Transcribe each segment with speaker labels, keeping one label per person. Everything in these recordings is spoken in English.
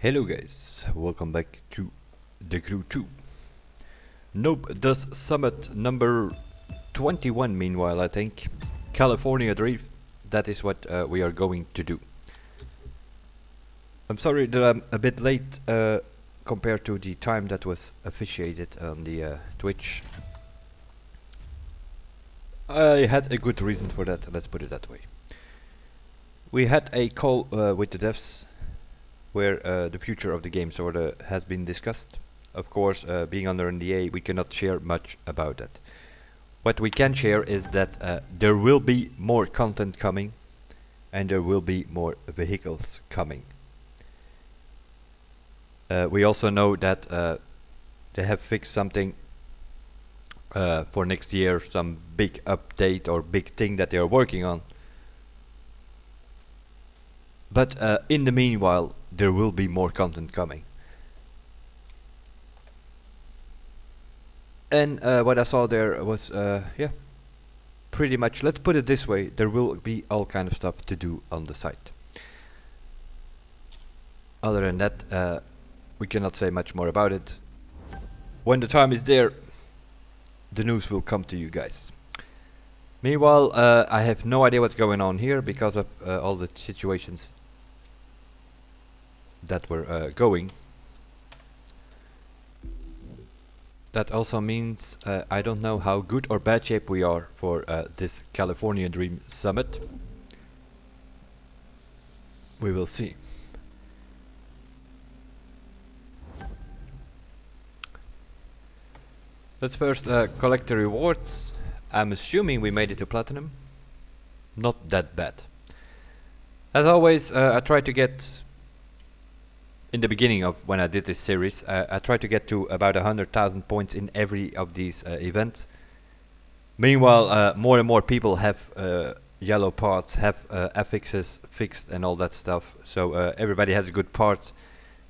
Speaker 1: Hello guys, welcome back to The Crew 2. Noob does summit number 21 meanwhile, I think. CaliforniaDave, that is what we are going to do. I'm sorry that I'm a bit late compared to the time that was officiated on the Twitch. I had a good reason for that, let's put it that way. We had a call with the devs where the future of the game sort of has been discussed. Of course, being under NDA, we cannot share much about that. What we can share is that there will be more content coming and there will be more vehicles coming. We also know that they have fixed something for next year, some big update or big thing that they are working on. But in the meanwhile, there will be more content coming. And what I saw there was, yeah, pretty much, let's put it this way, there will be all kind of stuff to do on the site. Other than that, we cannot say much more about it. When the time is there, the news will come to you guys. Meanwhile, I have no idea what's going on here because of all the situations that were going. That also means I don't know how good or bad shape we are for this California Dream Summit. We will see. Let's first collect the rewards. I'm assuming we made it to Platinum. Not that bad. As always, I try to get, in the beginning of when I did this series, I tried to get to about 100,000 points in every of these events. Meanwhile, more and more people have yellow parts, have affixes fixed and all that stuff. So everybody has a good part.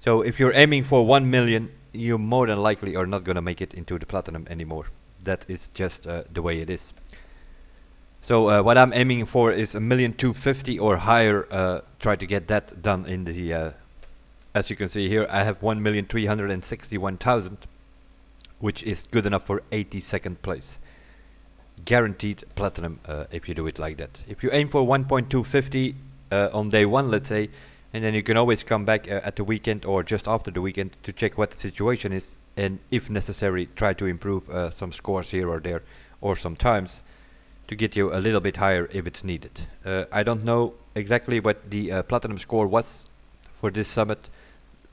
Speaker 1: So if you're aiming for 1 million, you more than likely are not going to make it into the Platinum anymore. That is just the way it is. So what I'm aiming for is 1,250,000 or higher. Try to get that done in the as you can see here, I have 1,361,000, which is good enough for 82nd place. Guaranteed Platinum if you do it like that. If you aim for 1.250 on day one, let's say, and then you can always come back at the weekend or just after the weekend to check what the situation is, and if necessary, try to improve some scores here or there, or sometimes to get you a little bit higher if it's needed. I don't know exactly what the Platinum score was for this summit.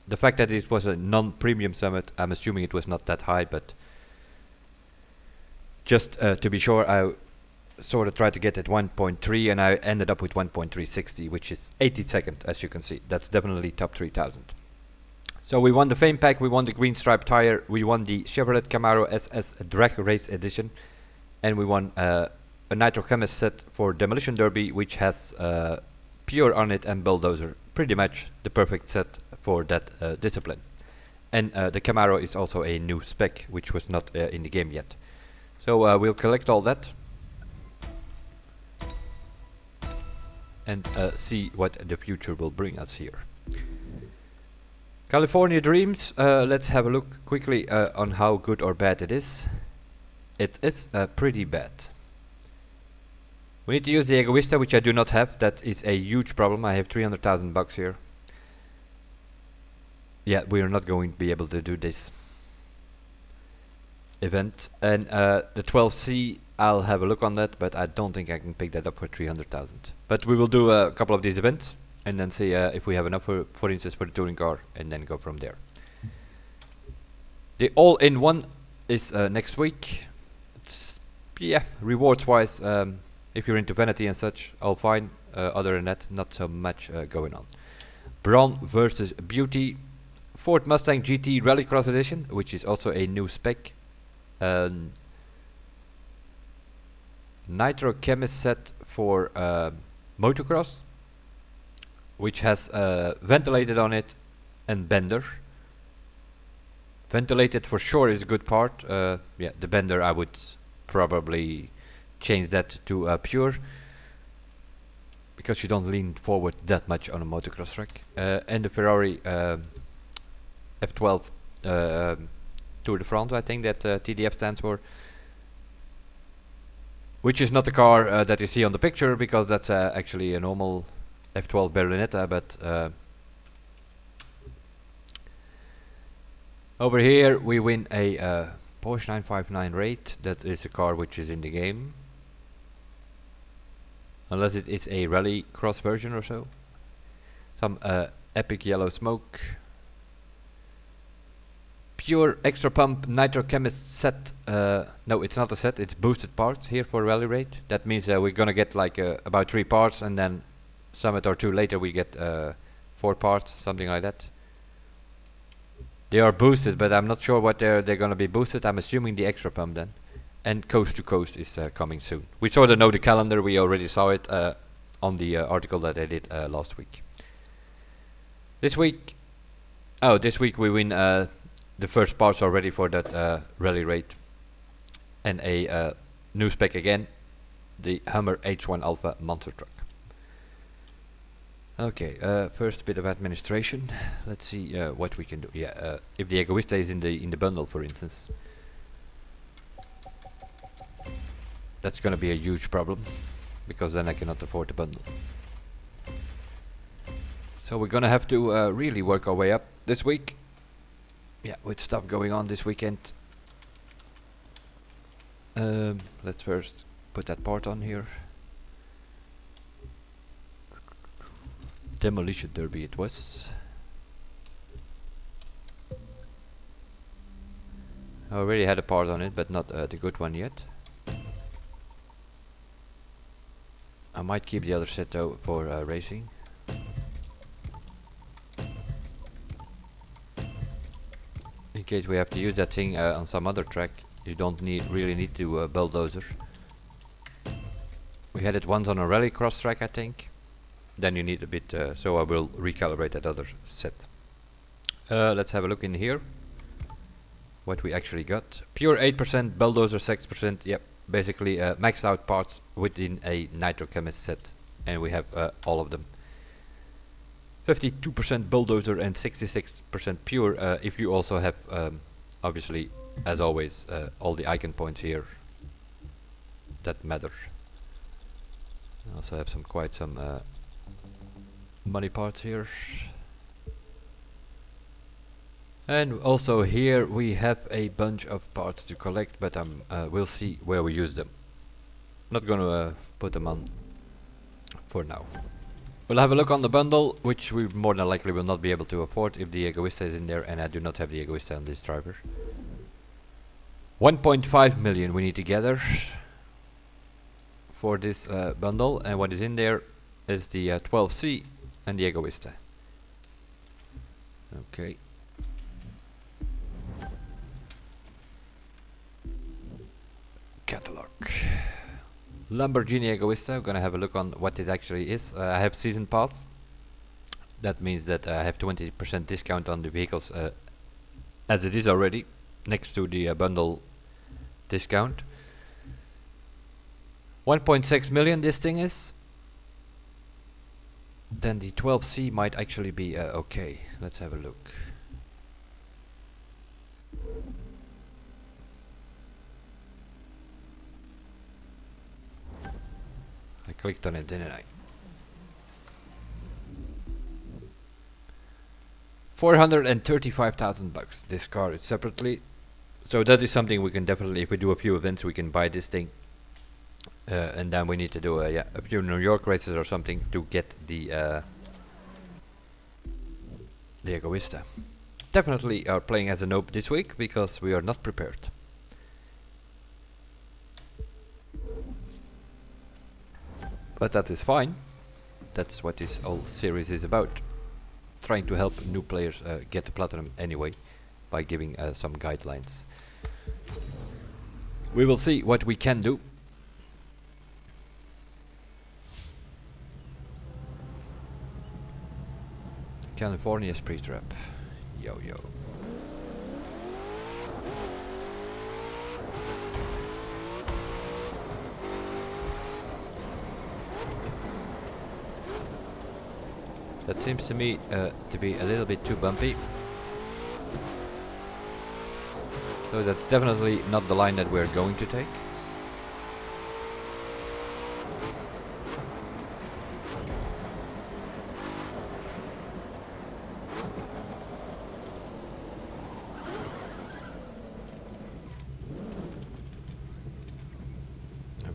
Speaker 1: The fact that it was a non-premium summit, I'm assuming it was not that high, but just to be sure, I sort of tried to get at 1.3 and I ended up with 1.360, which is 82nd, as you can see. That's definitely top 3,000. So we won the Fame Pack, we won the green stripe tire, we won the Chevrolet Camaro SS Drag Race Edition, and we won a Nitro Chemist set for Demolition Derby, which has Pure on it and Bulldozer. Pretty much the perfect set for that discipline. And the Camaro is also a new spec, which was not in the game yet. So we'll collect all that and see what the future will bring us here. California Dreams, let's have a look quickly on how good or bad it is. It is pretty bad. We need to use the Egoista, which I do not have. That is a huge problem. I have 300,000 bucks here. Yeah, we are not going to be able to do this event. And the 12C, I'll have a look on that, but I don't think I can pick that up for 300,000. But we will do a couple of these events and then see if we have enough for instance, for the touring car, and then go from there. The all-in-one is next week. It's, yeah, rewards-wise, if you're into vanity and such, all fine. Other than that, not so much going on. Brawn versus Beauty. Ford Mustang GT Rallycross Edition, which is also a new spec. Nitro Chemist set for motocross, which has ventilated on it and bender. Ventilated for sure is a good part. Yeah, the bender I would probably change that to pure, because you don't lean forward that much on a motocross track. And the Ferrari F12 Tour de France, I think that TDF stands for. Which is not the car that you see on the picture, because that's actually a normal F12 Berlinetta, but over here we win a Porsche 959 Rate. That is a car which is in the game. Unless it is a rally cross version or so. Some epic yellow smoke. Pure extra pump nitro chemist set. No, it's not a set, it's boosted parts here for rally rate. That means we're gonna get like about 3 parts, and then summit or 2 later we get 4 parts, something like that. They are boosted, but I'm not sure what they're gonna be boosted. I'm assuming the extra pump then. And coast to coast is coming soon. We sort of know the calendar, we already saw it on the article that I did last week. This week we win the first parts are ready for that rally rate, and a new spec again, the Hummer H1 Alpha monster truck. Okay, first bit of administration. Let's see what we can do. Yeah, if the Egoista is in the bundle, for instance, that's gonna be a huge problem, because then I cannot afford the bundle. So we're gonna have to really work our way up this week. Yeah, with stuff going on this weekend. Let's first put that part on here. Demolition Derby it was. I already had a part on it, but not the good one yet. I might keep the other set though for racing. In case we have to use that thing on some other track, you don't really need to bulldozer. We had it once on a rallycross track, I think. Then you need a bit, so I will recalibrate that other set. Let's have a look in here. What we actually got. Pure 8%, bulldozer 6%, yep. Basically maxed out parts within a nitrochemist set. And we have all of them. 52% bulldozer and 66% pure, if you also have, obviously, as always, all the icon points here that matter. I also have quite some money parts here. And also here we have a bunch of parts to collect, but we'll see where we use them. Not gonna put them on for now. We'll have a look on the bundle, which we more than likely will not be able to afford if the Egoista is in there, and I do not have the Egoista on this driver. 1.5 million we need to gather for this bundle, and what is in there is the 12C and the Egoista. Okay. Catalog. Lamborghini Egoista. I'm gonna have a look on what it actually is. I have season pass. That means that I have 20% discount on the vehicles as it is already, next to the bundle discount. 1.6 million this thing is. Then the 12C might actually be okay. Let's have a look. I clicked on it, didn't I? 435,000 bucks. This car is separately, so that is something we can definitely, if we do a few events, we can buy this thing, and then we need to do a few New York races or something to get the Egoista. Definitely are playing as a noob this week because we are not prepared. But that is fine. That's what this whole series is about. Trying to help new players get the platinum anyway, by giving some guidelines. We will see what we can do. California pre-trap. Yo yo. That seems to me to be a little bit too bumpy. So that's definitely not the line that we're going to take.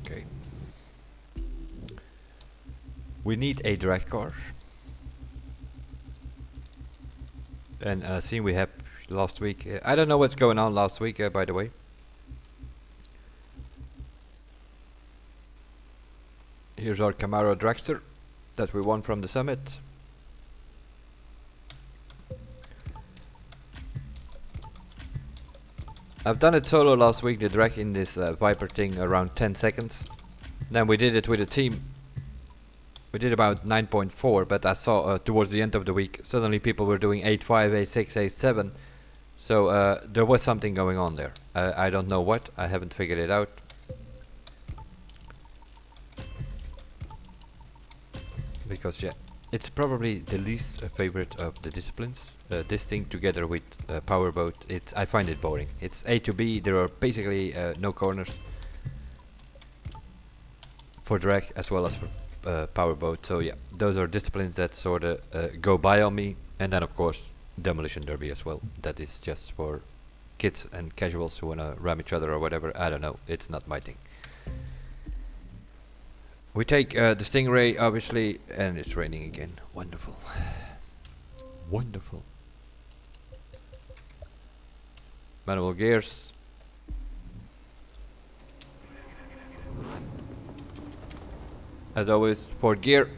Speaker 1: Okay. We need a drag car. And seeing we have last week, I don't know what's going on last week, by the way. Here's our Camaro dragster that we won from the summit. I've done it solo last week, the drag in this Viper thing, around 10 seconds. Then we did it with a team. We did about 9.4, but I saw towards the end of the week, suddenly people were doing 8.5, 8.6, 8.7. So there was something going on there. I don't know what, I haven't figured it out. Because yeah, it's probably the least favorite of the disciplines. This thing together with powerboat, I find it boring. It's A to B, there are basically no corners. For drag as well as for powerboat, so yeah, those are disciplines that sort of go by on me. And then of course demolition derby as well, that is just for kids and casuals who wanna ram each other or whatever. I don't know, it's not my thing. We take the Stingray obviously, and it's raining again. Wonderful. Wonderful. Manual gears. As always, fourth gear.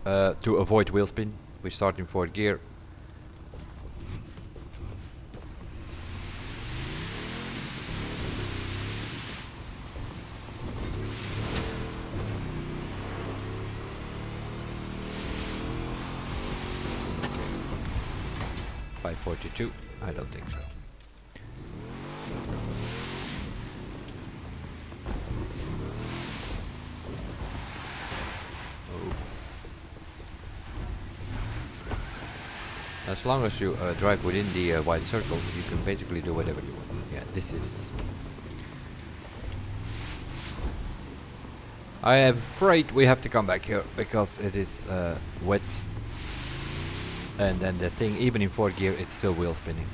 Speaker 1: To avoid wheel spin, we start in fourth gear. By 42, I don't think so. As long as you drive within the wide circle, you can basically do whatever you want. Yeah, this is... I am afraid we have to come back here, because it is wet. And then the thing, even in 4th gear, it's still wheel spinning.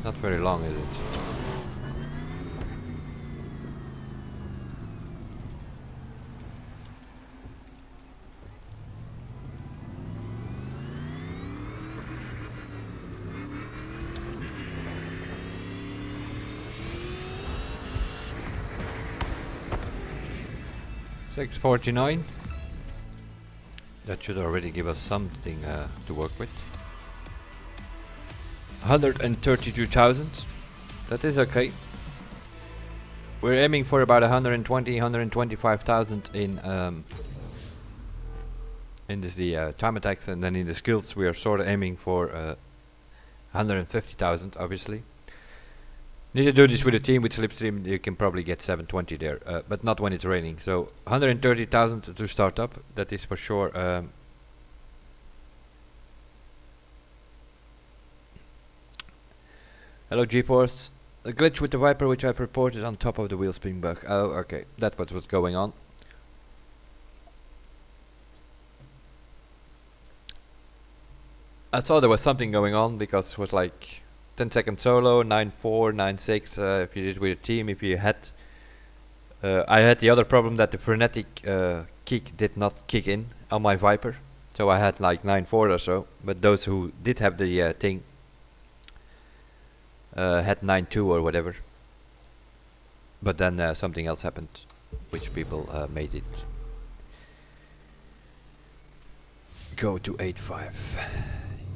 Speaker 1: Not very long, is it? $6.49. That should already give us something to work with. 132,000. That is okay. We're aiming for about 120, 125,000 in this time attacks, and then in the skills we are sort of aiming for 150,000, obviously. Need to do this with a team with slipstream. You can probably get 720 there, but not when it's raining. So 130,000 to start up. That is for sure. Hello GeForce. A glitch with the Viper which I've reported on top of the wheel spin bug. Oh, okay. That was what's going on. I saw there was something going on because it was like 10-second solo, 9.4, 9.6 if you did with a team. If you had... I had the other problem that the frenetic kick did not kick in on my Viper. So I had like 9.4 or so. But those who did have the thing had 9.2 or whatever. But then something else happened, which people made it go to 8.5.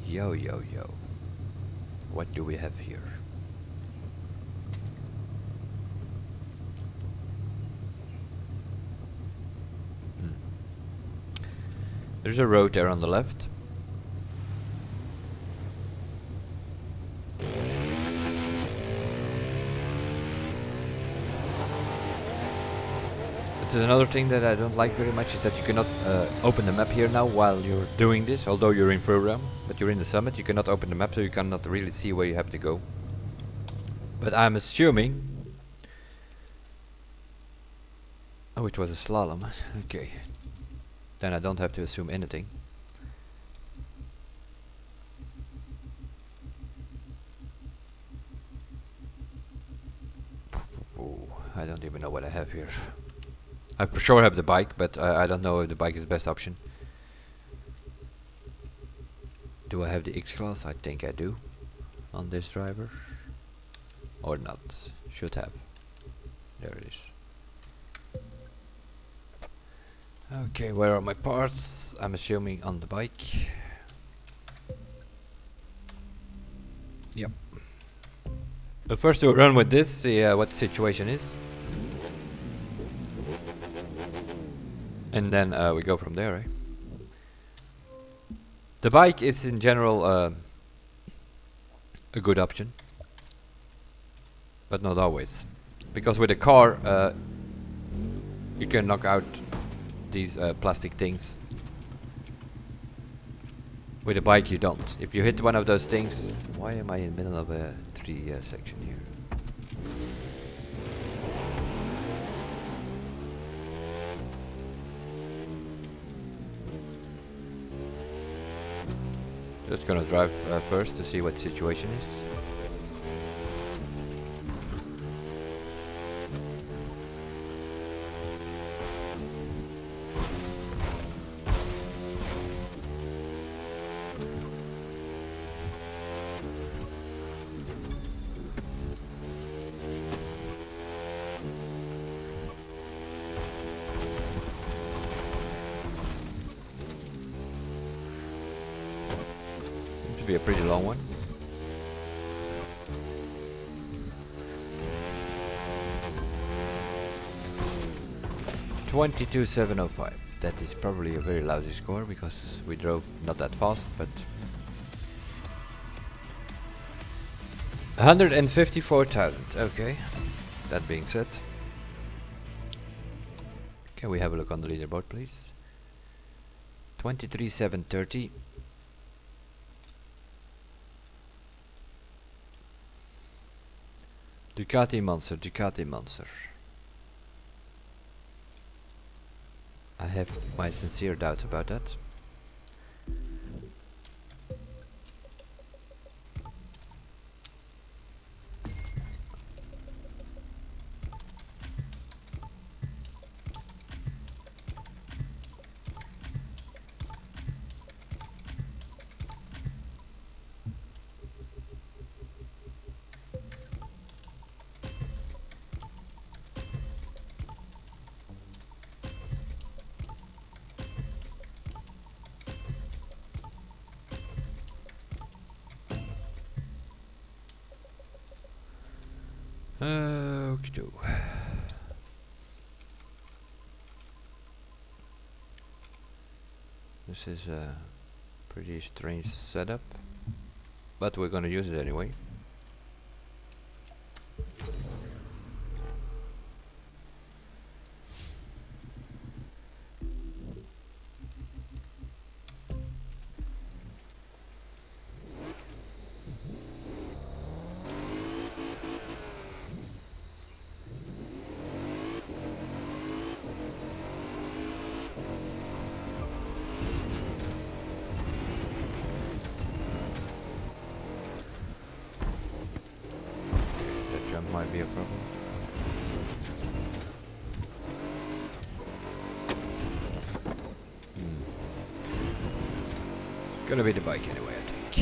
Speaker 1: Yo, yo, yo. What do we have here? There's a road there on the left. This is another thing that I don't like very much, is that you cannot open the map here now while you're doing this, although you're in program, but you're in the summit. You cannot open the map, so you cannot really see where you have to go. But I'm assuming... Oh, it was a slalom. Okay. Then I don't have to assume anything. Oh, I don't even know what I have here. I for sure have the bike, but I don't know if the bike is the best option. Do I have the X-Class? I think I do. On this driver. Or not. Should have. There it is. Okay, where are my parts? I'm assuming on the bike. Yep. But first we'll run with this, see what the situation is. And then we go from there, eh? The bike is in general a good option. But not always. Because with a car you can knock out these plastic things. With a bike you don't. If you hit one of those things... Why am I in the middle of a tree section here? Just gonna drive first to see what the situation is. Be a pretty long one. $22,705. That is probably a very lousy score because we drove not that fast, but 154,000. Okay. That being said, can we have a look on the leaderboard, please? 23,730. Ducati Monster, Ducati Monster. I have my sincere doubts about that. Okay. This is a pretty strange setup, but we're gonna use it anyway. Might be a problem. It's gonna be the bike anyway, I think.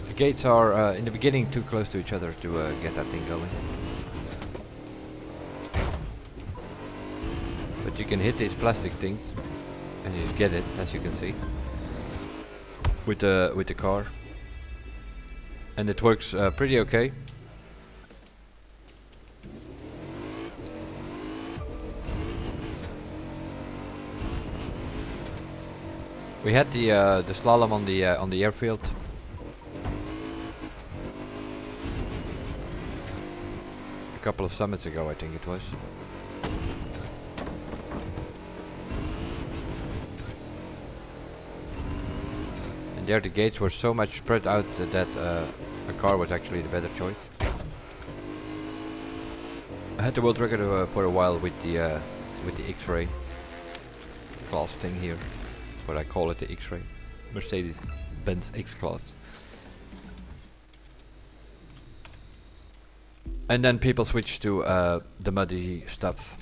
Speaker 1: The gates are in the beginning too close to each other to get that thing going. But you can hit these plastic things and you get it, as you can see, with the car, and it works pretty okay. We had the slalom on the airfield. A couple of summits ago, I think it was. And there the gates were so much spread out that a car was actually the better choice. I had the world record for a while with the X-ray class thing here. What I call it, the X-ray. Mercedes-Benz X-Class. And then people switched to the muddy stuff.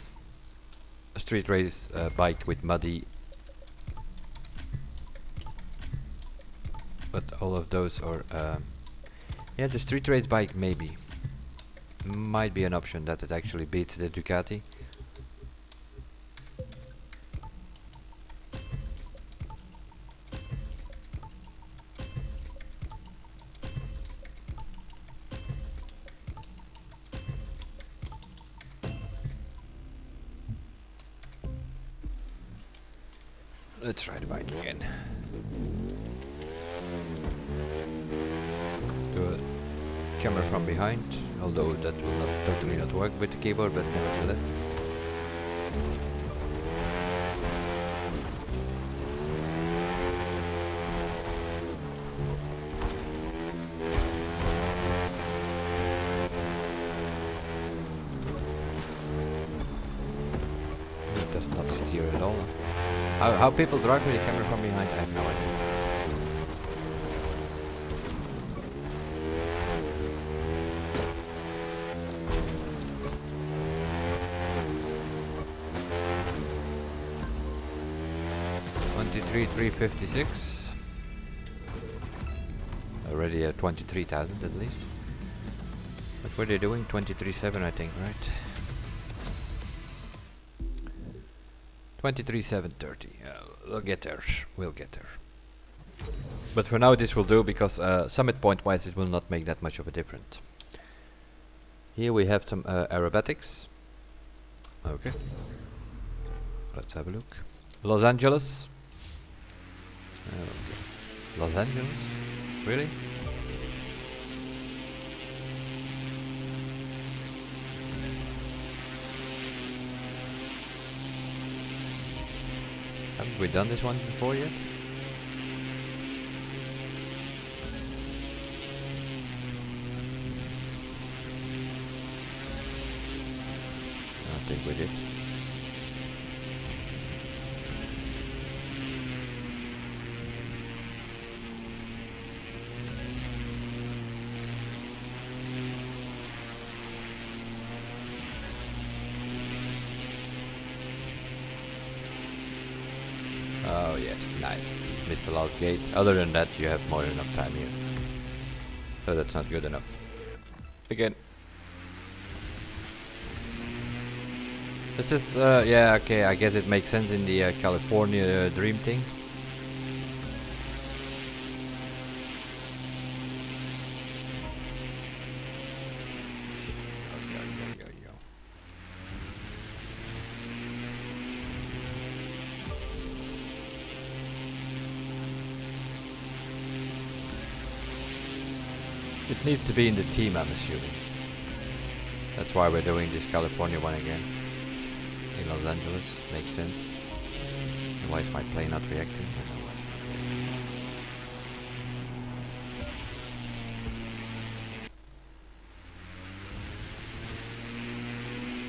Speaker 1: A street race bike with muddy. But all of those are... yeah, the street race bike maybe. Might be an option that it actually beats the Ducati. Let's try the bike again. Do a camera from behind, although that will not totally not work with the keyboard, but nevertheless. It does not steer at all. How people drive with the camera from behind, I have no idea. $23,356. Already at 23,000 at least. What were they doing? 23.7 I think, right? 23,730. We'll get there. We'll get there. But for now this will do, because summit point wise it will not make that much of a difference. Here we have some aerobatics. Okay. Let's have a look. Los Angeles. Okay. Los Angeles? Really? Haven't we done this one before yet? I think we did. Oh yes, nice. Missed the last gate. Other than that, you have more than enough time here. So that's not good enough. Again. This is, yeah, okay, I guess it makes sense in the California dream thing. It needs to be in the team, I'm assuming. That's why we're doing this California one again. In Los Angeles, makes sense. Why is my plane not reacting? I don't know why it's not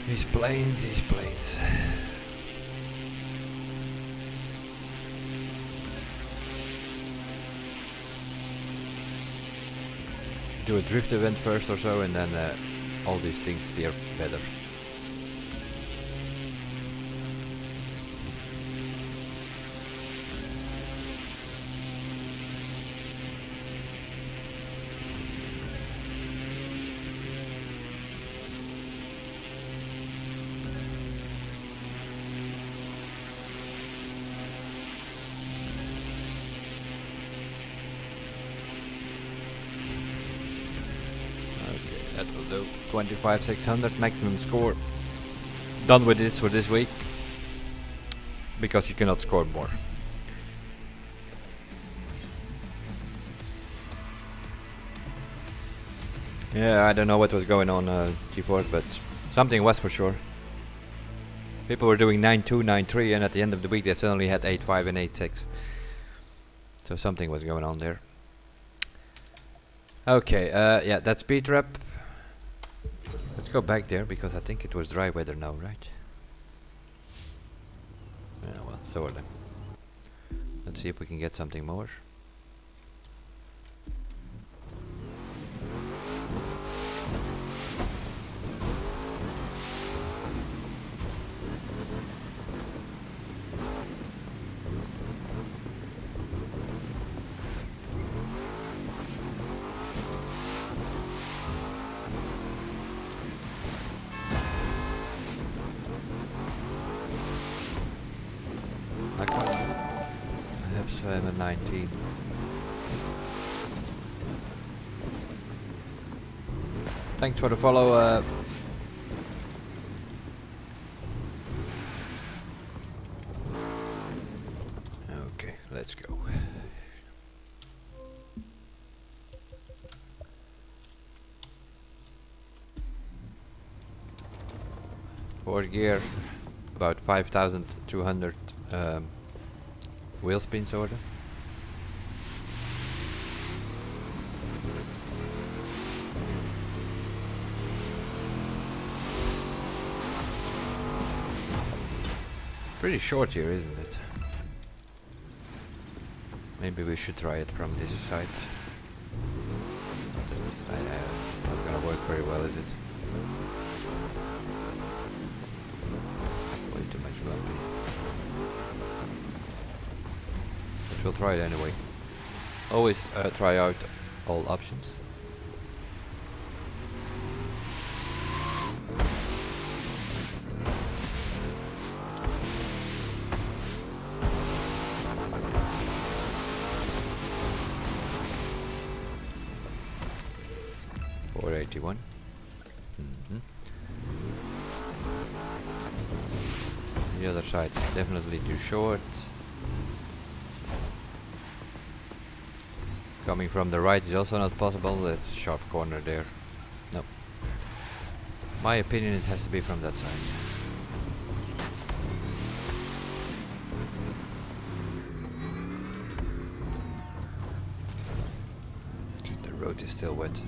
Speaker 1: reacting. These planes, these planes. Do a drift event first or so, and then all these things steer better. That will do. 25,600 maximum score. Done with this for this week. Because you cannot score more. Yeah, I don't know what was going on before, but something was for sure. People were doing 9.2, 9.3, and at the end of the week they suddenly had 8.5 and 8.6. So something was going on there. Okay, yeah, that's speed trap. Let's go back there because I think it was dry weather now, right? Yeah, well, sort of. Let's see if we can get something more. I have 719. Thanks for the follow. Okay, let's go. Fourth gear, about 5,200 wheel spin sort of. Pretty short here, isn't it? Maybe we should try it from this side. It's not gonna work very well, is it? Way too much lumpy. But we'll try it anyway. Always try out all options. .481. The other side is definitely too short. Coming from the right is also not possible. That's a sharp corner there. No. My opinion, it has to be from that side. The road is still wet.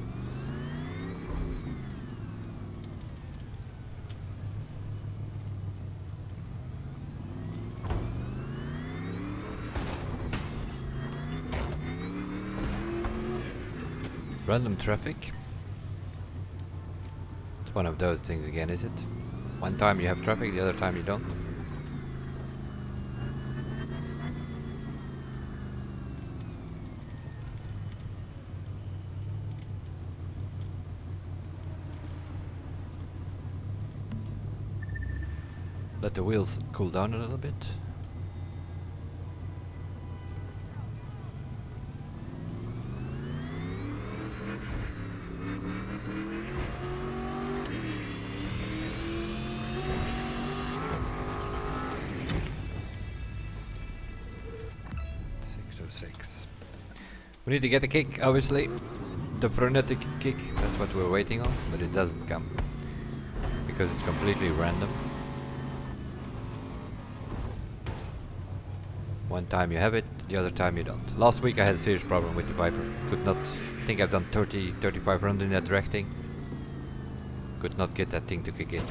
Speaker 1: Random traffic. It's one of those things again, is it? One time you have traffic, the other time you don't. Let the wheels cool down a little bit. We need to get a kick, obviously. The frenetic kick, that's what we're waiting on, but it doesn't come. Because it's completely random. One time you have it, the other time you don't. Last week I had a serious problem with the Viper. Could not, I think I've done 30, 35 runs in that drag thing. Could not get that thing to kick in.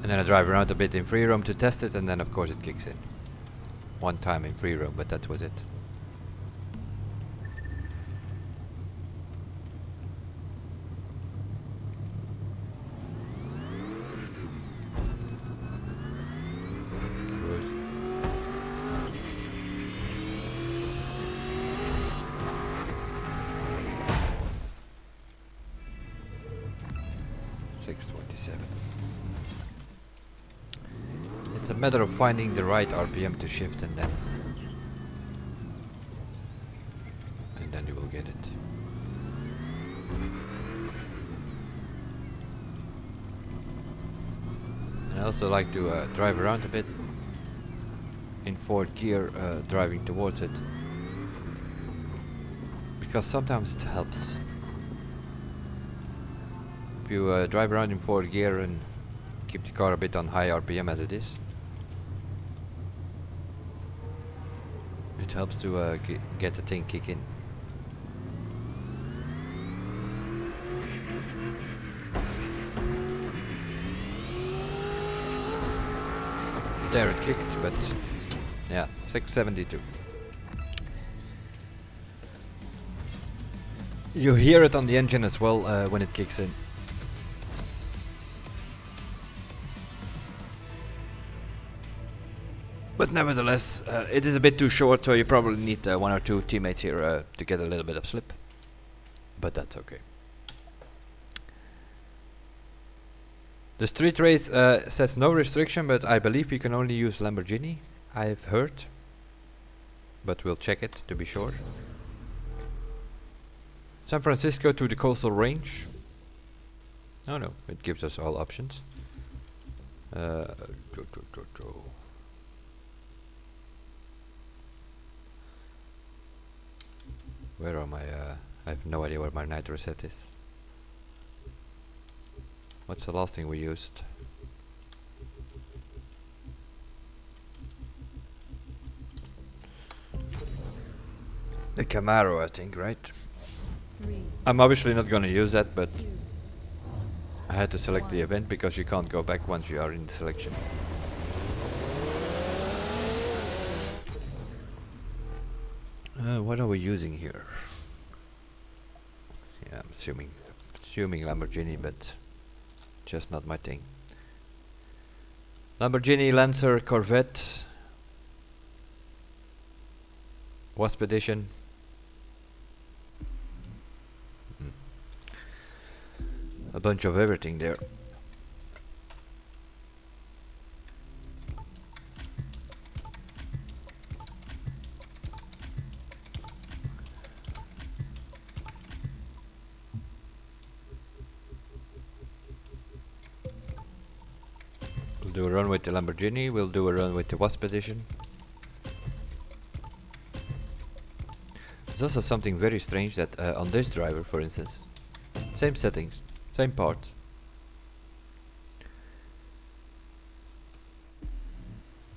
Speaker 1: And then I drive around a bit in free roam to test it, and then of course it kicks in. One time in free roam, but that was it. It's a matter of finding the right RPM to shift, and then you will get it. And I also like to drive around a bit in fourth gear, driving towards it, because sometimes it helps. If you drive around in 4th gear and keep the car a bit on high RPM as it is, it helps to get the thing kick in. There it kicked, but yeah, 672. You hear it on the engine as well when it kicks in. But nevertheless, it is a bit too short, so you probably need 1 or 2 teammates here to get a little bit of slip. But that's okay. The street race says no restriction, but I believe you can only use Lamborghini, I've heard. But we'll check it to be sure. San Francisco to the coastal range. Oh no, it gives us all options. Where are my... I have no idea where my nitro set is. What's the last thing we used? The Camaro, I think, right? I'm obviously not going to use that, but I had to select the event because you can't go back once you are in the selection. What are we using here? Yeah, I'm assuming Lamborghini, but just not my thing. Lamborghini, Lancer, Corvette, Wasp Edition. A bunch of everything there. We'll do a run with the Lamborghini, we'll do a run with the Wasp Edition. There's also something very strange that on this driver, for instance, same settings, same parts.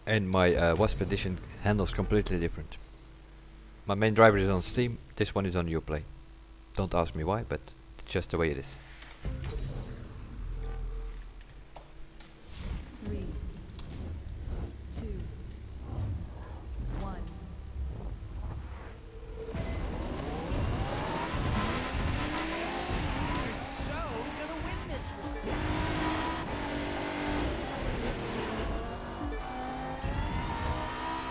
Speaker 1: And my Wasp Edition handles completely different. My main driver is on Steam, this one is on Uplay. Don't ask me why, but it's just the way it is.
Speaker 2: 3, 2, 1. So gonna win this one.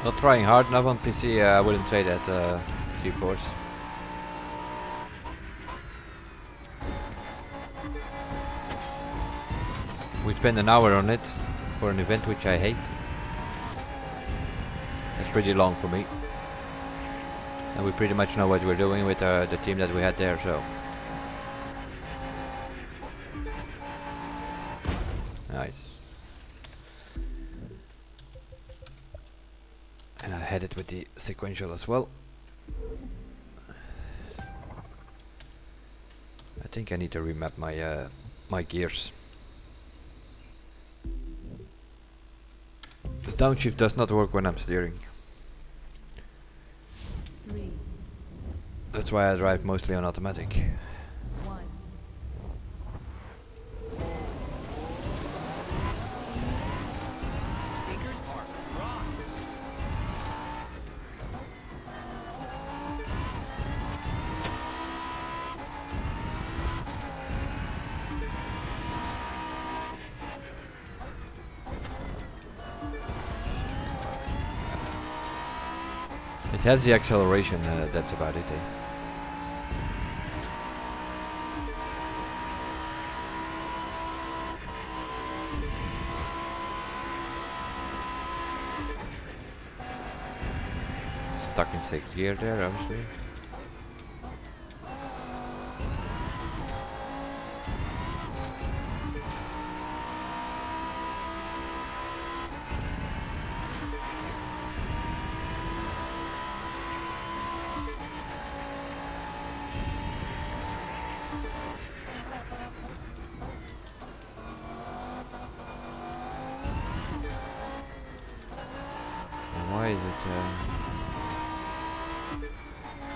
Speaker 1: Not trying hard enough on PC, I wouldn't say that, G-Force. We spent an hour on it for an event which I hate. That's pretty long for me. And we pretty much know what we're doing with the team that we had there, so. Nice. And I had it with the sequential as well. I think I need to remap my my gears. The downshift does not work when I'm steering.
Speaker 2: 3,
Speaker 1: That's why I drive mostly on automatic.
Speaker 2: 1.
Speaker 3: Fingers are crossed.
Speaker 1: It has the acceleration, that's about it. Stuck in 6th gear there, obviously.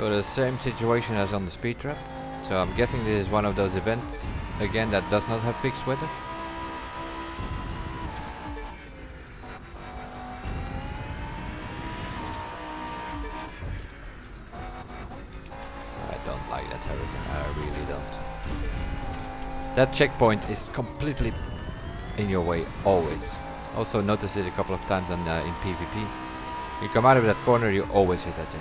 Speaker 1: So the same situation as on the speed trap. So I'm guessing this is one of those events again that does not have fixed weather. I don't like that hurricane, I really don't. That checkpoint is completely in your way, always. Also noticed it a couple of times in PvP. You come out of that corner, you always hit that thing.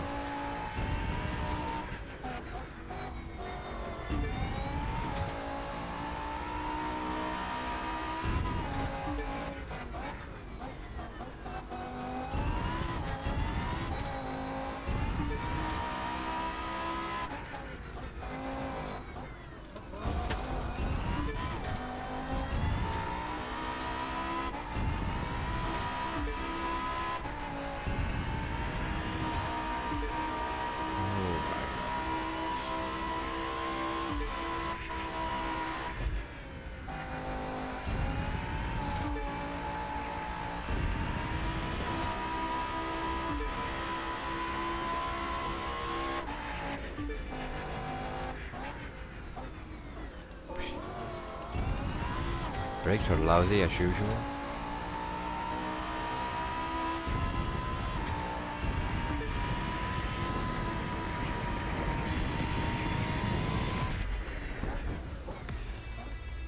Speaker 1: Brakes are lousy as usual.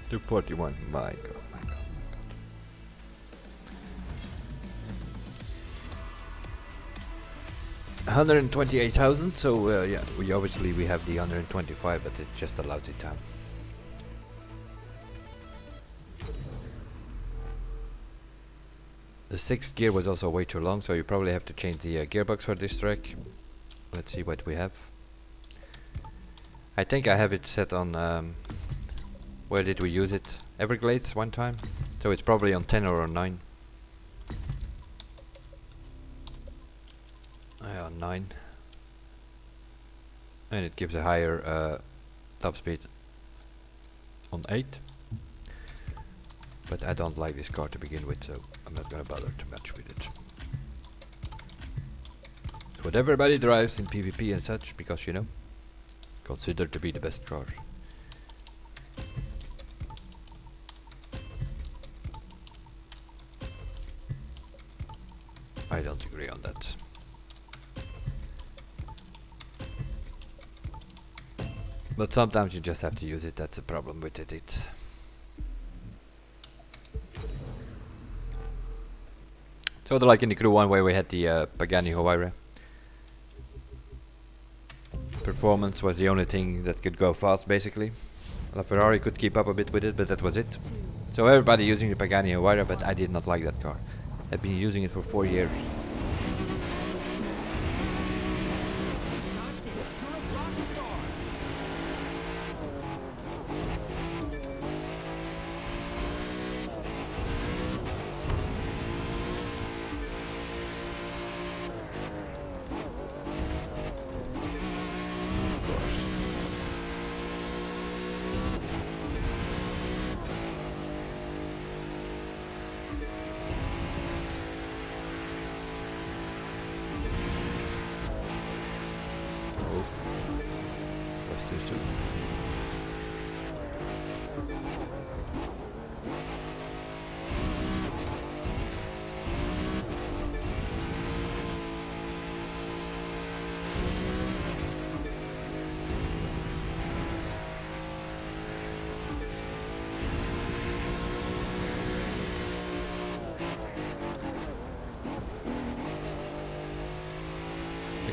Speaker 1: $241, my god, my god, my god. $128,000, so yeah, we obviously have the 125, but it's just a lousy time. The 6th gear was also way too long, so you probably have to change the gearbox for this track. Let's see what we have. I think I have it set on, where did we use it? Everglades one time? So it's probably on 10 or on 9. On 9. And it gives a higher top speed on 8. But I don't like this car to begin with, so I'm not gonna bother too much with it. It's what everybody drives in PvP and such, because you know, considered to be the best car. I don't agree on that. But sometimes you just have to use it, that's the problem with it. Sort of like in the crew one where we had the Pagani Huayra. Performance was the only thing that could go fast basically. La Ferrari could keep up a bit with it, but that was it. So everybody using the Pagani Huayra, but I did not like that car. I've been using it for 4 years.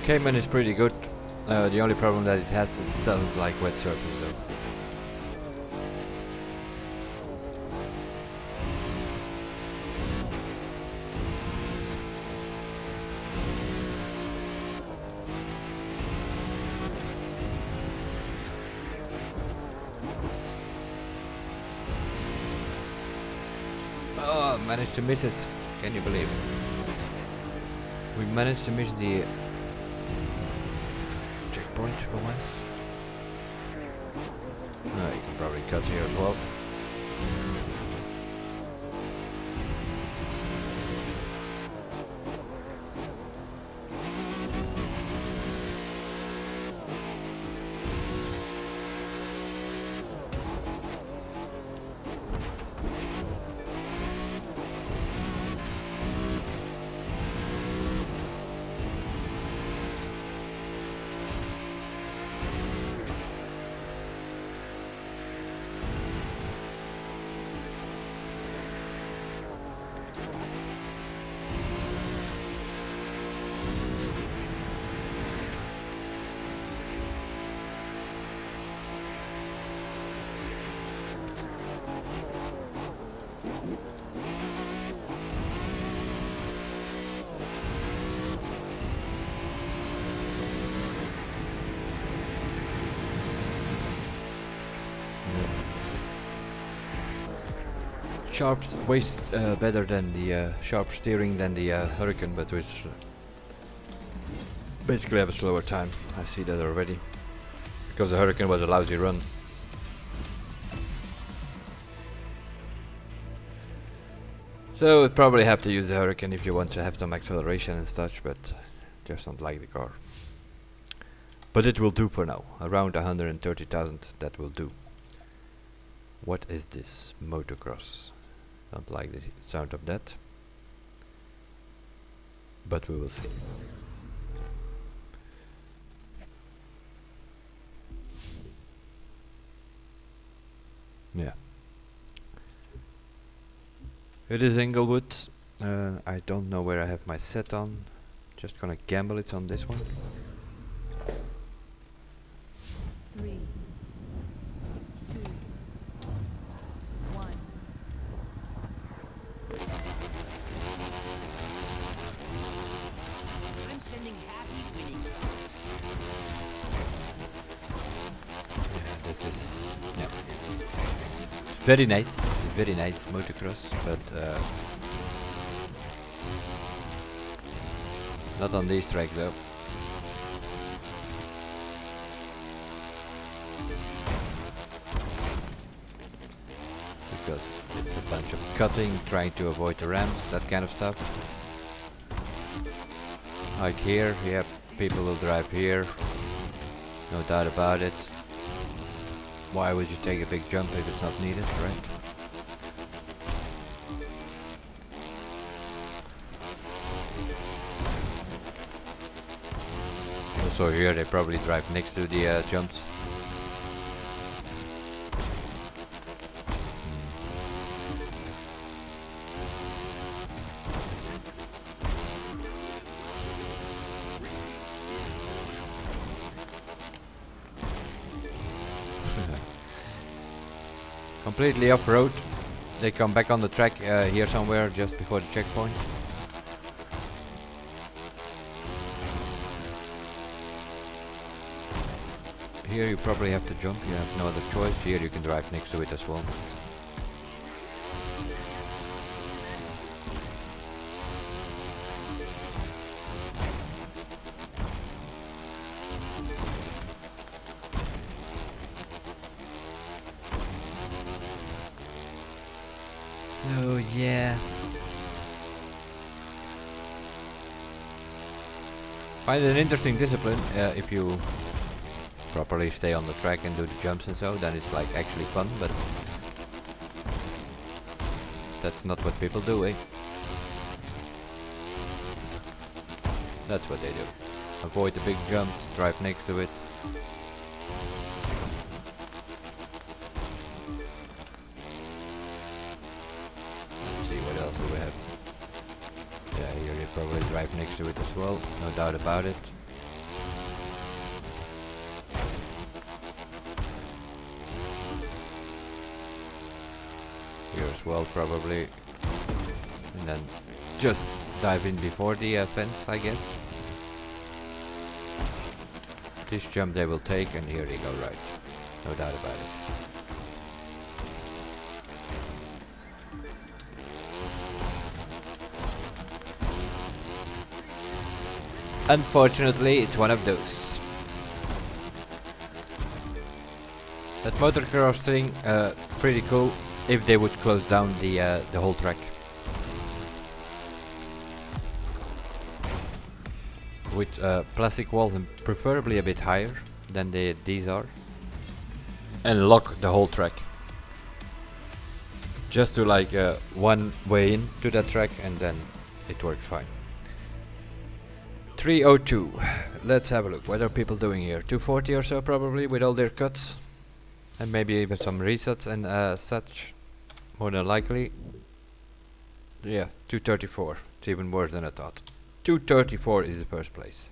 Speaker 1: Cayman is pretty good. The only problem that it has, it doesn't like wet surface though. Oh, I managed to miss it. Can you believe it? We managed to miss the checkpoint for once. No, you can probably cut here as well. sharp, better than the sharp steering than the Hurricane, but we basically have a slower time. I see that already, because the Hurricane was a lousy run. So we'd probably have to use the Hurricane if you want to have some acceleration and such, but just don't like the car. But it will do for now. Around 130,000, that will do. What is this? Motocross. Don't like the sound of that. But we will see. Yeah. It is Inglewood. I don't know where I have my set on. Just gonna gamble it's on this one.
Speaker 2: 3, 2, 1.
Speaker 3: I'm sending happy winning thoughts.
Speaker 1: Yeah, this is very nice motocross, but not on these tracks though. Because it's a bunch of cutting, trying to avoid the ramps, that kind of stuff. Like here, yeah, people will drive here, no doubt about it. Why would you take a big jump if it's not needed, right? Also here they probably drive next to the jumps. Completely off-road. They come back on the track here somewhere just before the checkpoint. Here you probably have to jump, you have no other choice. Here you can drive next to it as well. So yeah, find an interesting discipline if you properly stay on the track and do the jumps and so, then it's like actually fun, but that's not what people do, eh? That's what they do. Avoid the big jumps, drive next to it. What else do we have? Yeah, here you probably drive next to it as well, no doubt about it. Here as well probably. And then just dive in before the fence, I guess. This jump they will take, and here they go right. No doubt about it. Unfortunately, it's one of those. That motocross thing, pretty cool. If they would close down the whole track, with plastic walls and preferably a bit higher than these are, and lock the whole track, just to like one way in to that track, and then it works fine. 302. Let's have a look. What are people doing here? 240 or so probably with all their cuts. And maybe even some resets and such. More than likely. Yeah, 234. It's even worse than I thought. 234 is the first place.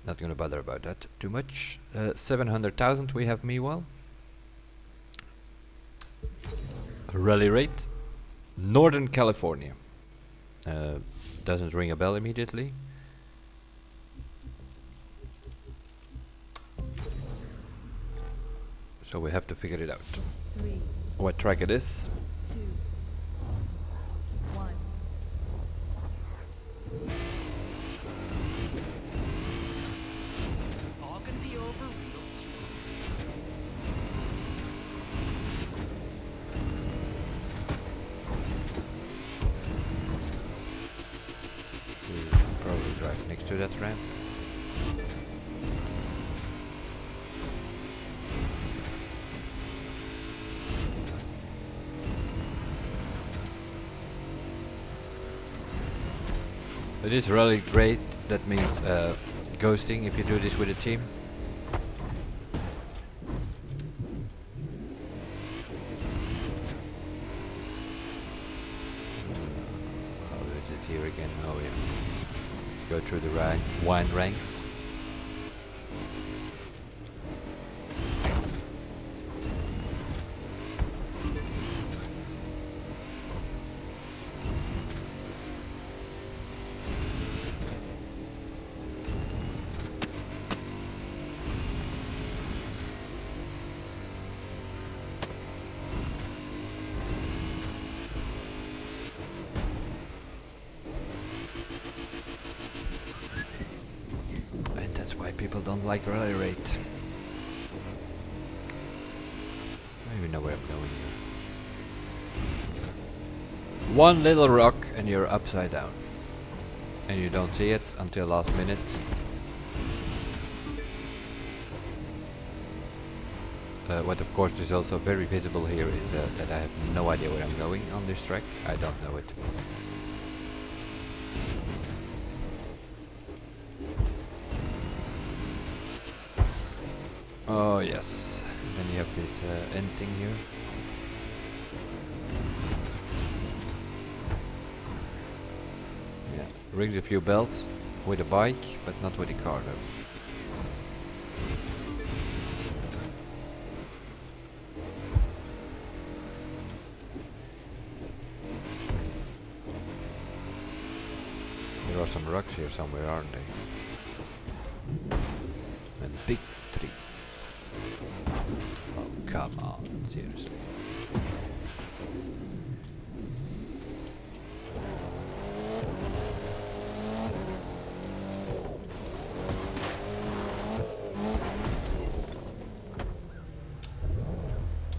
Speaker 1: Not gonna bother about that too much. 700,000 we have meanwhile. Rally rate. Northern California. Doesn't ring a bell immediately. So we have to figure it out.
Speaker 2: 3,
Speaker 1: What track it is.
Speaker 2: 2,
Speaker 1: It is really great. That means ghosting if you do this with a team. How is it here again? Oh yeah. Go through the wine ranks. Why people don't like rally rate. I don't even know where I'm going here. One little rock and you're upside down. And you don't see it until last minute. What of course is also very visible here is that I have no idea where I'm going on this track. I don't know it. Oh yes, then you have this end thing here. Yeah, rings a few bells with a bike, but not with a car though. There are some rocks here somewhere, aren't they? And big trees. Oh, come on, seriously.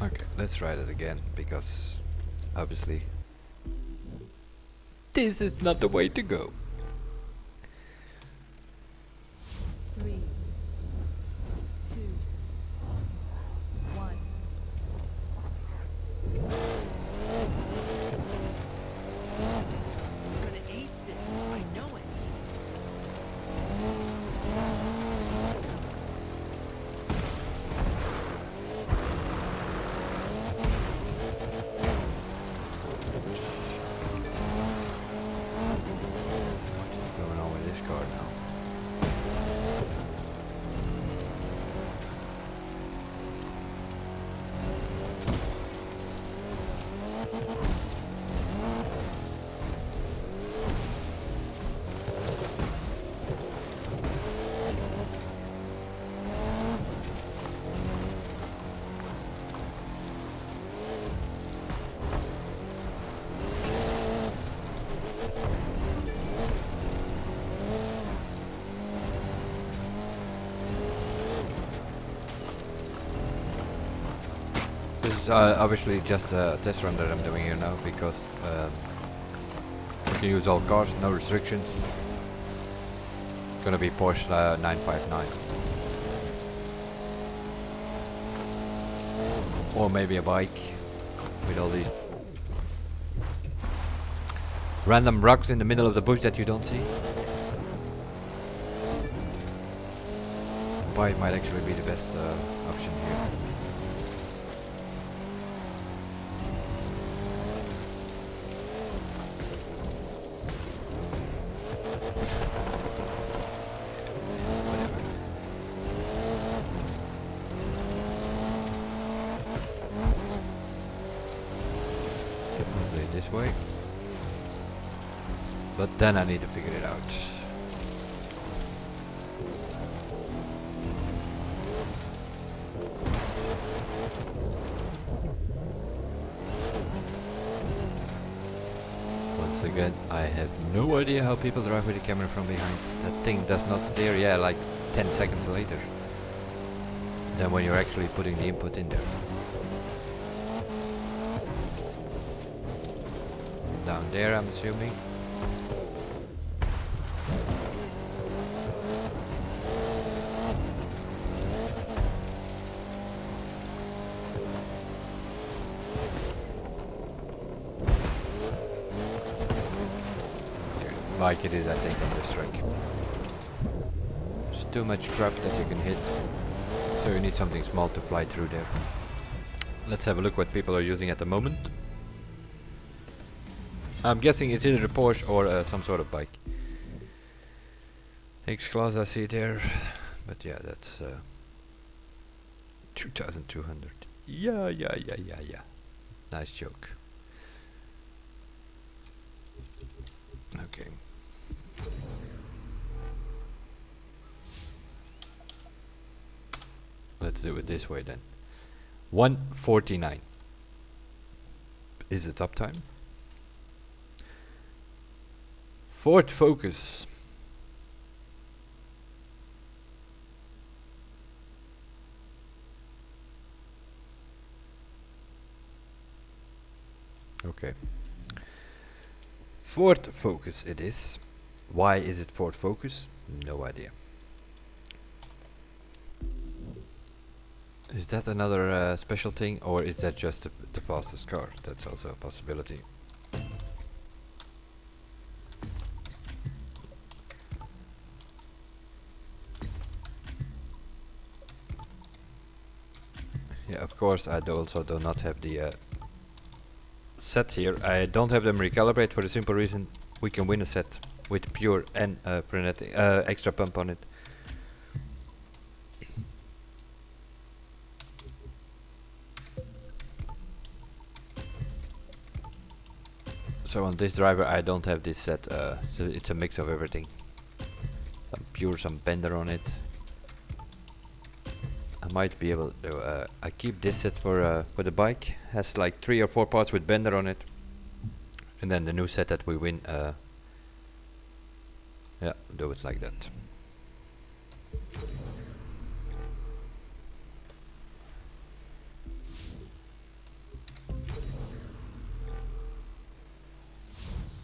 Speaker 1: Okay, let's try that again, because obviously this is not the way to go.
Speaker 2: 3, 2, 1.
Speaker 3: We're gonna ace this. I know it.
Speaker 1: What's going on with this car now? This is obviously just a test run that I'm doing here now because you can use all cars, no restrictions. Gonna be Porsche 959. Or maybe a bike with all these random rocks in the middle of the bush that you don't see. Bike might actually be the best option here. This way, but then I need to figure it out. Once again, I have no idea how people drive with the camera from behind. That thing does not steer, yeah, like 10 seconds later than when you're actually putting the input in there. Down there, I'm assuming. Okay. like it is, I think, on this track. There's too much crap that you can hit, so you need something small to fly through there. Let's have a look what people are using at the moment. I'm guessing it's either a Porsche or some sort of bike. X-Class I see there, but yeah, that's 2,200. Yeah. Nice joke. Okay. Let's do it this way then. 1:49 is the top time. Ford Focus. Okay. Ford Focus it is. Why is it Ford Focus? No idea. Is that another special thing, or is that just the fastest car? That's also a possibility. Yeah, of course I also do not have the sets here. I don't have them recalibrate for the simple reason we can win a set with pure and frenetic, extra pump on it. So on this driver I don't have this set, so it's a mix of everything. Some pure, some bender on it. I might be able to, I keep this set for the bike, has like 3 or 4 parts with bender on it. And then the new set that we win, yeah, do it like that.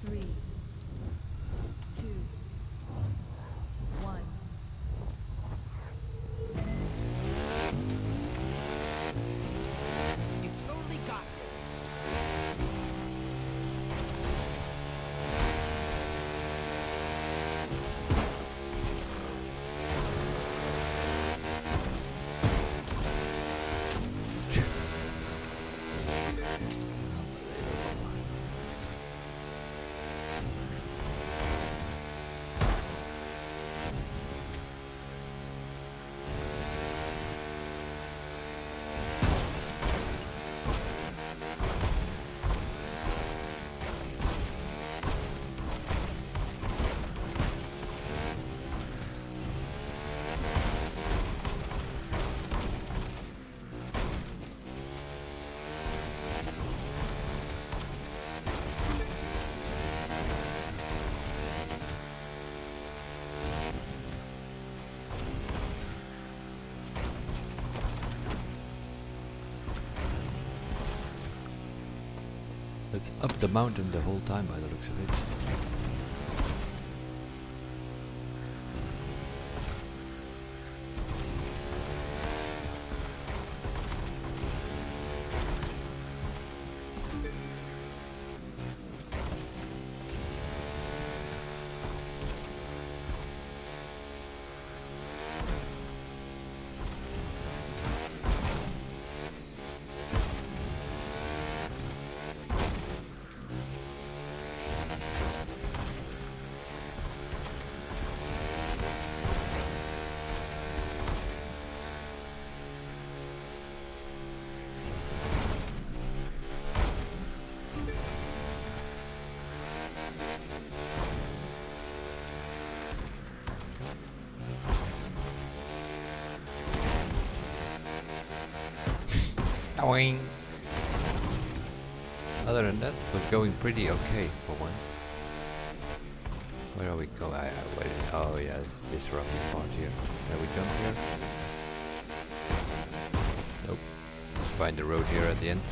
Speaker 2: Three, two, one.
Speaker 3: You totally got this.
Speaker 1: It's up the mountain the whole time by the looks of it. Oing. Other than that, it was going pretty okay for one. Where are we going? Oh yeah, it's this rocky part here. Can we jump here? Nope. Let's find the road here at the end.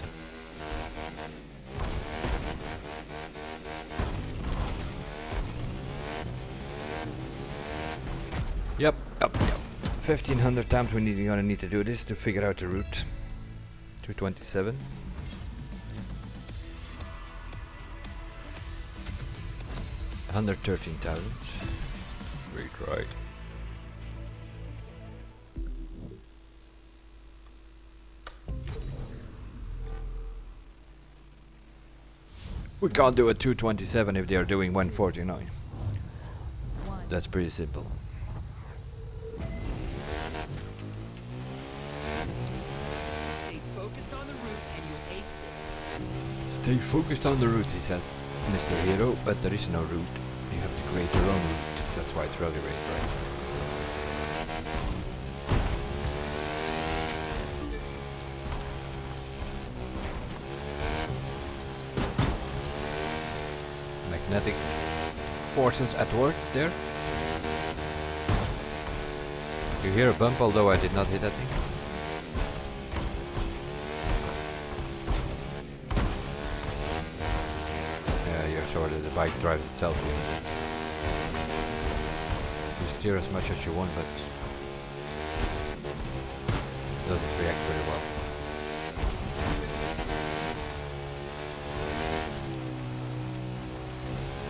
Speaker 1: Yep. 1500 times we're gonna need to do this to figure out the route. 227. 113,000. Retry. We can't do a 227 if they are doing 149.
Speaker 2: One.
Speaker 1: That's pretty simple.
Speaker 3: Stay focused on the route and you'll ace this.
Speaker 1: Stay focused on the route, he says, Mr. Hero, but there is no route. You have to create your own route. That's why it's rally rate, right? Magnetic forces at work there. You hear a bump, although I did not hit that thing. Yeah, you're sure that the bike drives itself. You steer as much as you want, but it doesn't react very well.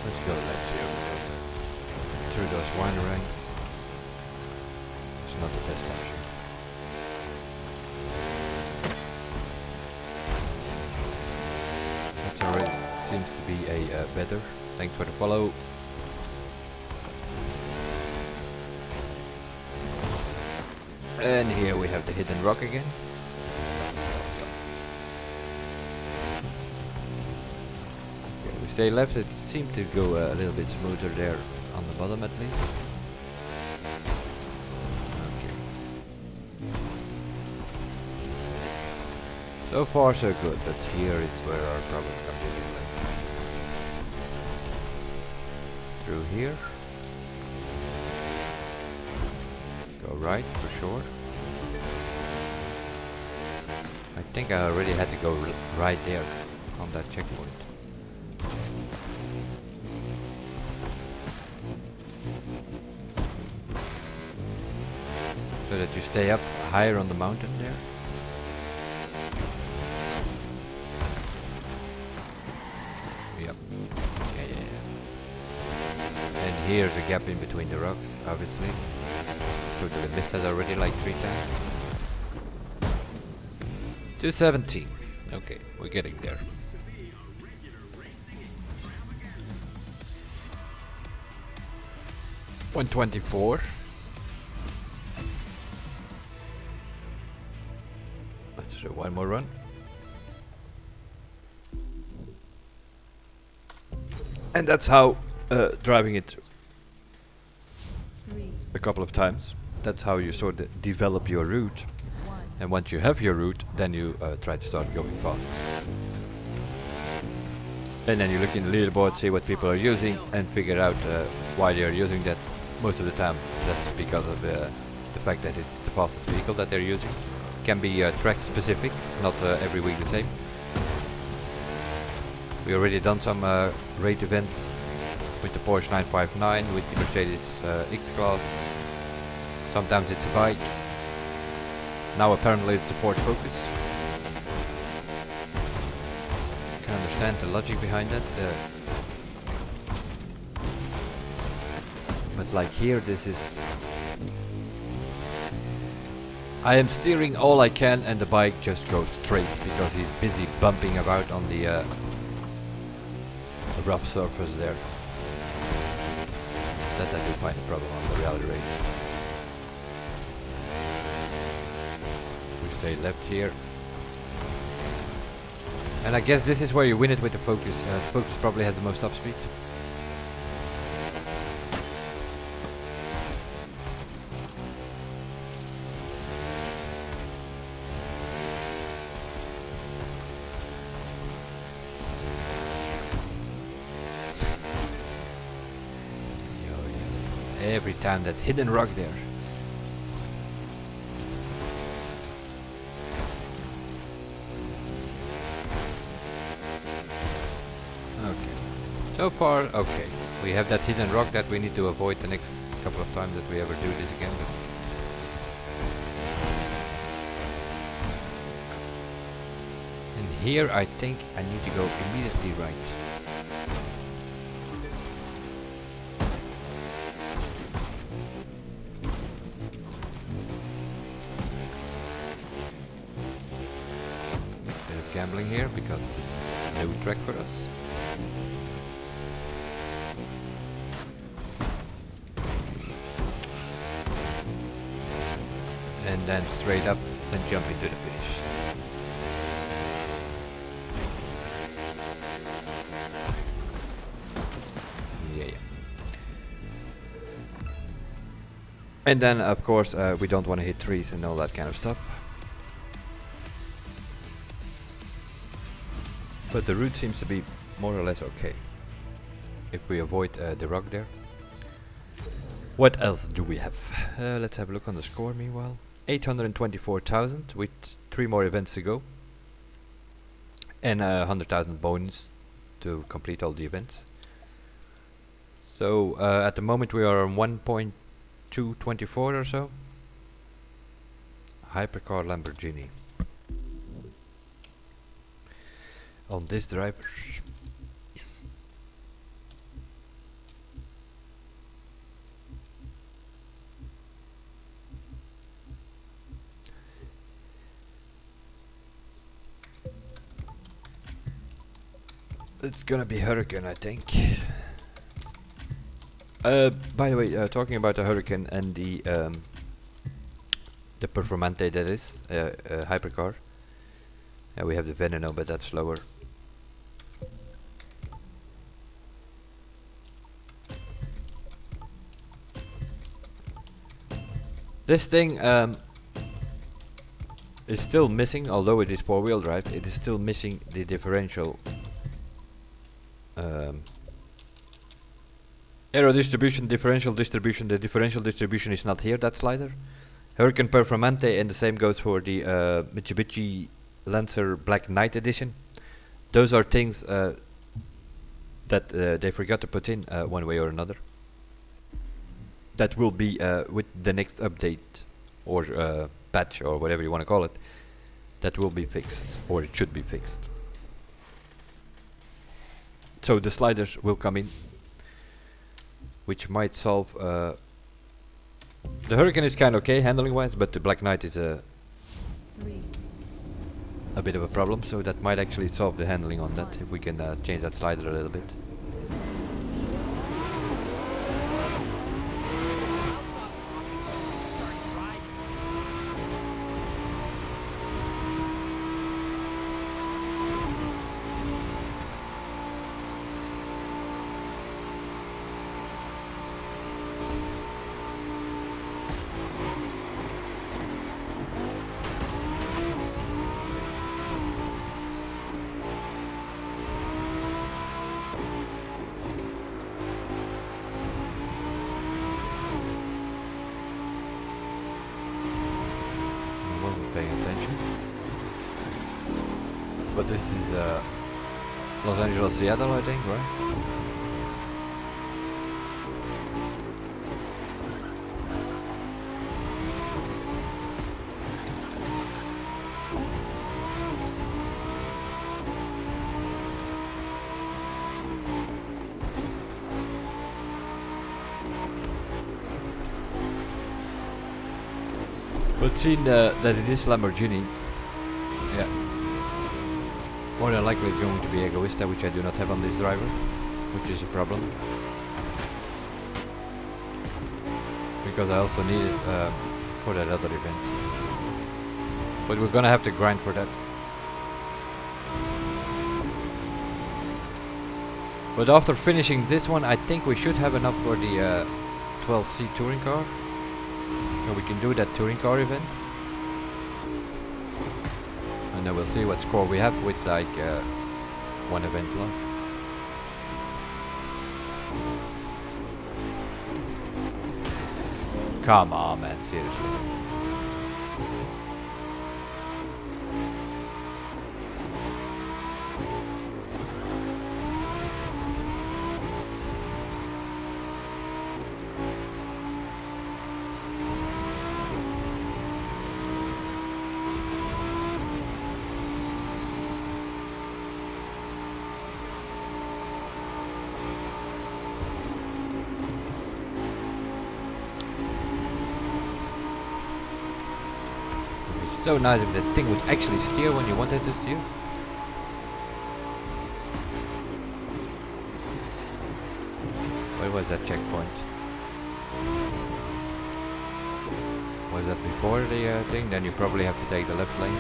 Speaker 1: Let's go left here because through those wine ranks, it's not the best option. That's already seems to be a better. Thanks for the follow. And here we have the hidden rock again. Okay, we stay left. It seemed to go a little bit smoother there on the bottom at least. Okay. So far so good, but here is where our problem comes in. Through here. Go right for sure. I think I already had to go right there on that checkpoint. So that you stay up higher on the mountain there. Yep. Yeah. And here's a gap in between the rocks, obviously. Totally missed that already like 3 times. 217. Okay, we're getting there. $124. Let's do one more run. And that's how driving it
Speaker 2: Three.
Speaker 1: a couple of times. That's how you sort of develop your route.
Speaker 2: One.
Speaker 1: And once you have your route, then you try to start going fast. And then you look in the leaderboard, see what people are using, and figure out why they are using that. Most of the time, that's because of the fact that it's the fastest vehicle that they're using. Can be track specific, not every week the same. We already done some rate events with the Porsche 959, with the Mercedes X-Class. Sometimes it's a bike. Now apparently it's the Ford Focus. I can understand the logic behind that. But like here, this is... I am steering all I can and the bike just goes straight because he's busy bumping about on the rough surface there. That I do find a problem on the rally rate. We stay left here. And I guess this is where you win it with the Focus. The Focus probably has the most top speed. Every time that hidden rock there. Okay. So far, okay. We have that hidden rock that we need to avoid the next couple of times that we ever do this again. But and here I think I need to go immediately right. gambling here because this is a new track for us. And then straight up and jump into the finish. Yeah. And then of course we don't want to hit trees and all that kind of stuff. But the route seems to be more or less okay. If we avoid the rock there. What else do we have? Let's have a look on the score meanwhile. 824,000 with 3 more events to go. And 100,000 bonus to complete all the events. So at the moment we are on 1.224 or so. Hypercar Lamborghini. On this driver. It's gonna be Hurricane, I think. By the way, talking about the Hurricane and the Performante, that is hypercar. Yeah, we have the Veneno, but that's slower. This thing is still missing, although it is 4-wheel drive. It is still missing the differential. Aero distribution, differential distribution. The differential distribution is not here, that slider. Hurricane Performante, and the same goes for the Mitsubishi Lancer Black Knight edition. Those are things that they forgot to put in one way or another. That will be with the next update or patch or whatever you want to call it. That will be fixed, or it should be fixed. So the sliders will come in, which might solve. The Hurricane is kind of okay handling wise, but the Black Knight is a bit of a problem. So that might actually solve the handling on that if we can change that slider a little bit. Paying attention. But this is Los Angeles, Seattle, I think, right? But seeing that it is Lamborghini, yeah, more than likely it's going to be Egoista, which I do not have on this driver, which is a problem. Because I also need it for that other event. But we're gonna have to grind for that. But after finishing this one, I think we should have enough for the 12C touring car. So we can do that touring car event. And then we'll see what score we have with like one event lost. Come on, man, seriously. So nice if that thing would actually steer when you want it to steer. Where's that checkpoint? Was that before the thing? Then you probably have to take the left lane.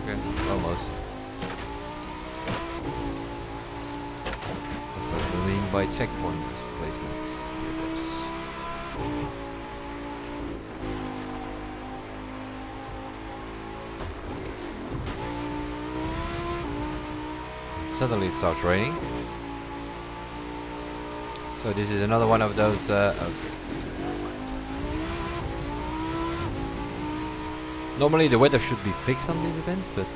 Speaker 1: Okay, almost. Let's go to the lane by checkpoint placements. Here it is. Suddenly it starts raining. So this is another one of those. Okay. Normally the weather should be fixed on these events, but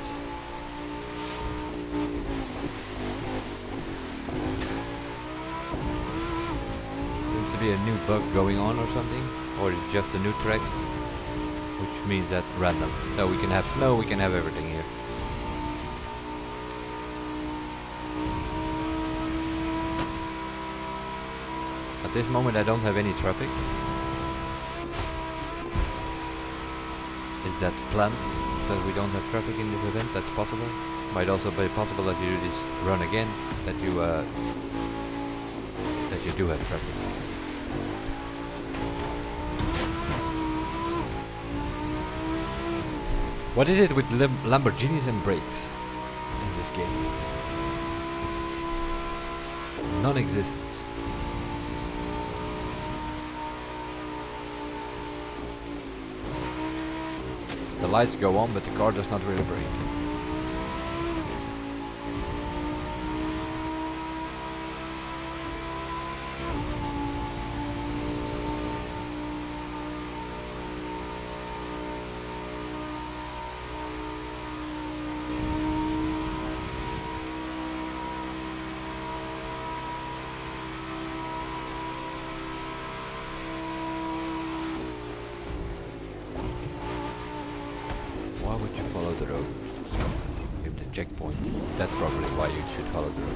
Speaker 1: seems to be a new bug going on or something, or it's just the new tracks, which means that random. So we can have snow, we can have everything here. At this moment I don't have any traffic. Is that planned that we don't have traffic in this event? That's possible. Might also be possible that you do this run again, that you do have traffic. What is it with Lamborghinis and brakes in this game? Non-existent. The lights go on, but the car does not really brake. Why would you follow the road? If the checkpoint, that's probably why you should follow the road.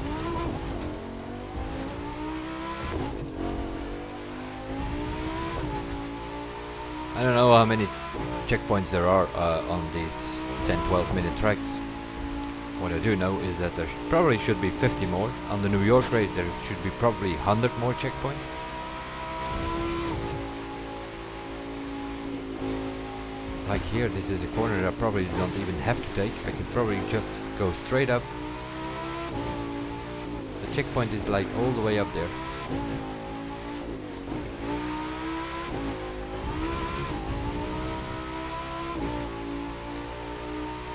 Speaker 1: I don't know how many checkpoints there are on these 10-12 minute tracks. What I do know is that there probably should be 50 more. On the New York race there should be probably 100 more checkpoints. Like here, this is a corner that I probably don't even have to take. I could probably just go straight up. The checkpoint is like all the way up there.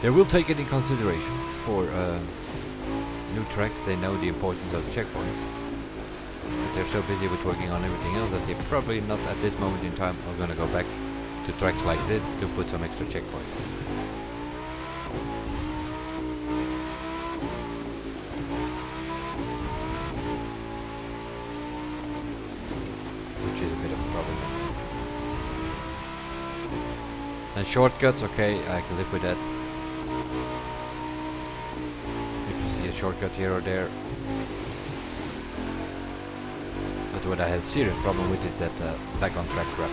Speaker 1: They will take it in consideration for new tracks. They know the importance of the checkpoints. But they're so busy with working on everything else that they probably not at this moment in time are gonna go back to tracks like this to put some extra checkpoints. Which is a bit of a problem. And shortcuts, okay, I can live with that. If you see a shortcut here or there. But what I have serious problem with is that back on track crap.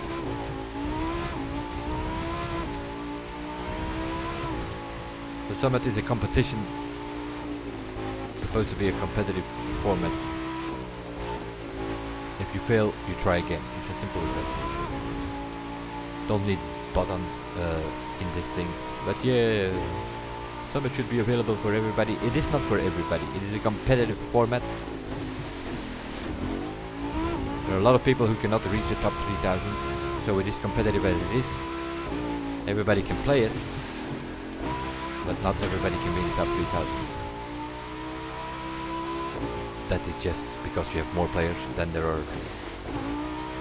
Speaker 1: The Summit is a competition. It's supposed to be a competitive format. If you fail, you try again. It's as simple as that. Don't need button in this thing. But yeah, Summit should be available for everybody. It is not for everybody. It is a competitive format. There are a lot of people who cannot reach the top 3000. So it is competitive as it is. Everybody can play it. But not everybody can be in the top 3000. That is just because you have more players than there are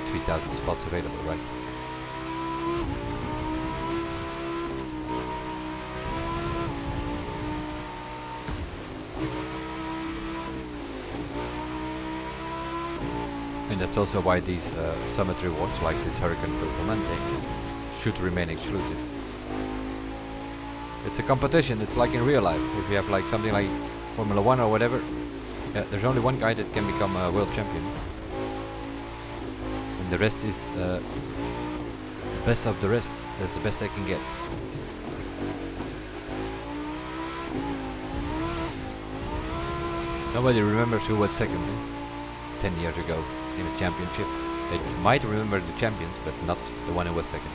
Speaker 1: 3000 spots available, right? And that's also why these summit rewards, like this Hurricane Performante, should remain exclusive. It's a competition, it's like in real life. If you have like something like Formula 1 or whatever, there's only one guy that can become a world champion. And the rest is best of the rest. That's the best I can get. Nobody remembers who was second 10 years ago in the championship. They might remember the champions, but not the one who was second.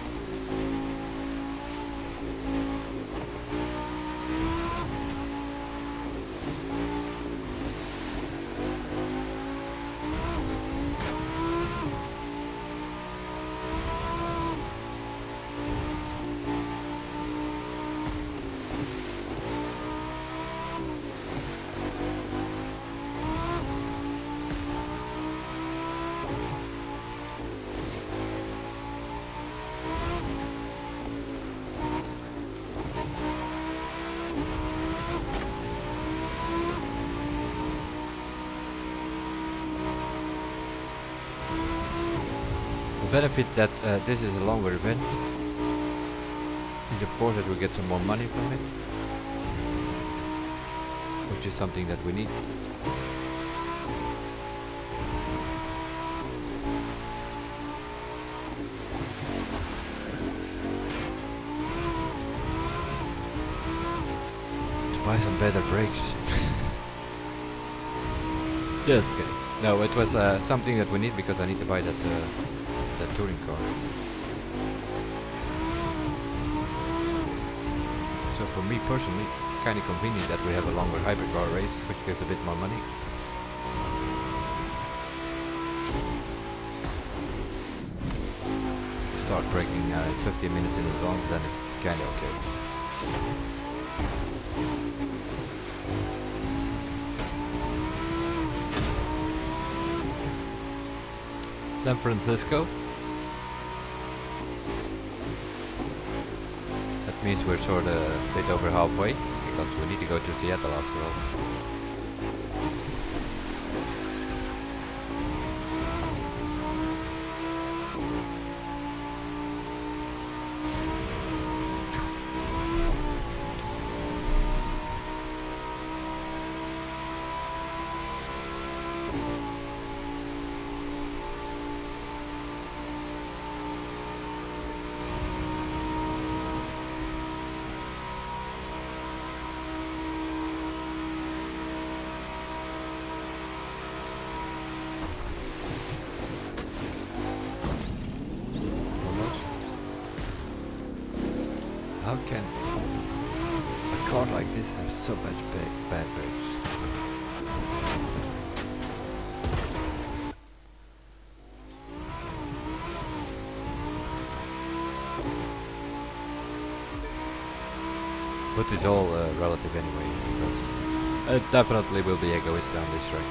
Speaker 1: The benefit that this is a longer event is of course that we get some more money from it, which is something that we need. To buy some better brakes. Just kidding. No, it was something that we need because I need to buy that touring car. So for me personally, it's kind of convenient that we have a longer hybrid car race, which gives a bit more money. Start braking 15 minutes in advance, then it's kind of okay. San Francisco. That means we're sort of a bit over halfway, because we need to go to Seattle after all. How can a car like this have so much bad brakes? But it's all relative anyway, because it definitely will be egoist on this track.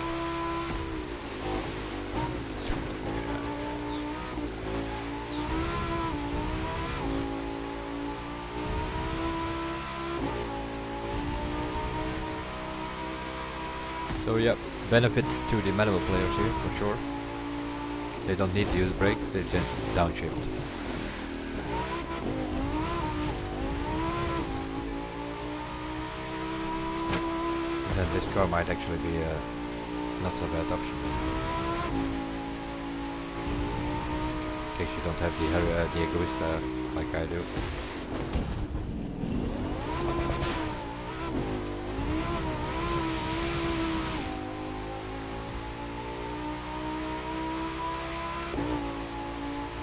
Speaker 1: So yeah, benefit to the manual players here for sure. They don't need to use brake, they just downshift. And then this car might actually be a not so bad option. In case you don't have the Egoista like I do.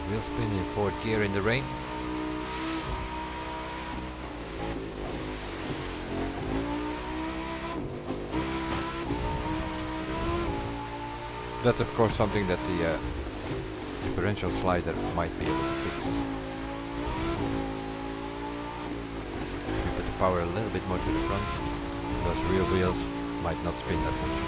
Speaker 1: Wheel spin in fourth gear in the rain. That's of course something that the differential slider might be able to fix. We put the power a little bit more to the front. Those rear wheels might not spin that much.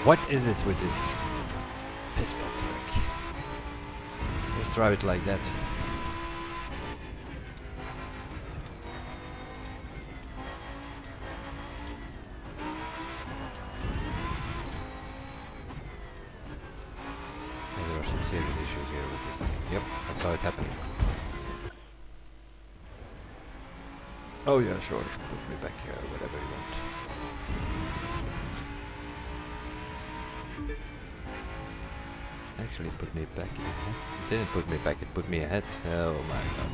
Speaker 1: What is this with this piss pot track? Let's drive it like that. with this thing. Yep, I saw it happening. Oh yeah, sure. Put me back here, whatever you want. Actually, it put me back ahead. It didn't put me back, it put me ahead. Oh my god.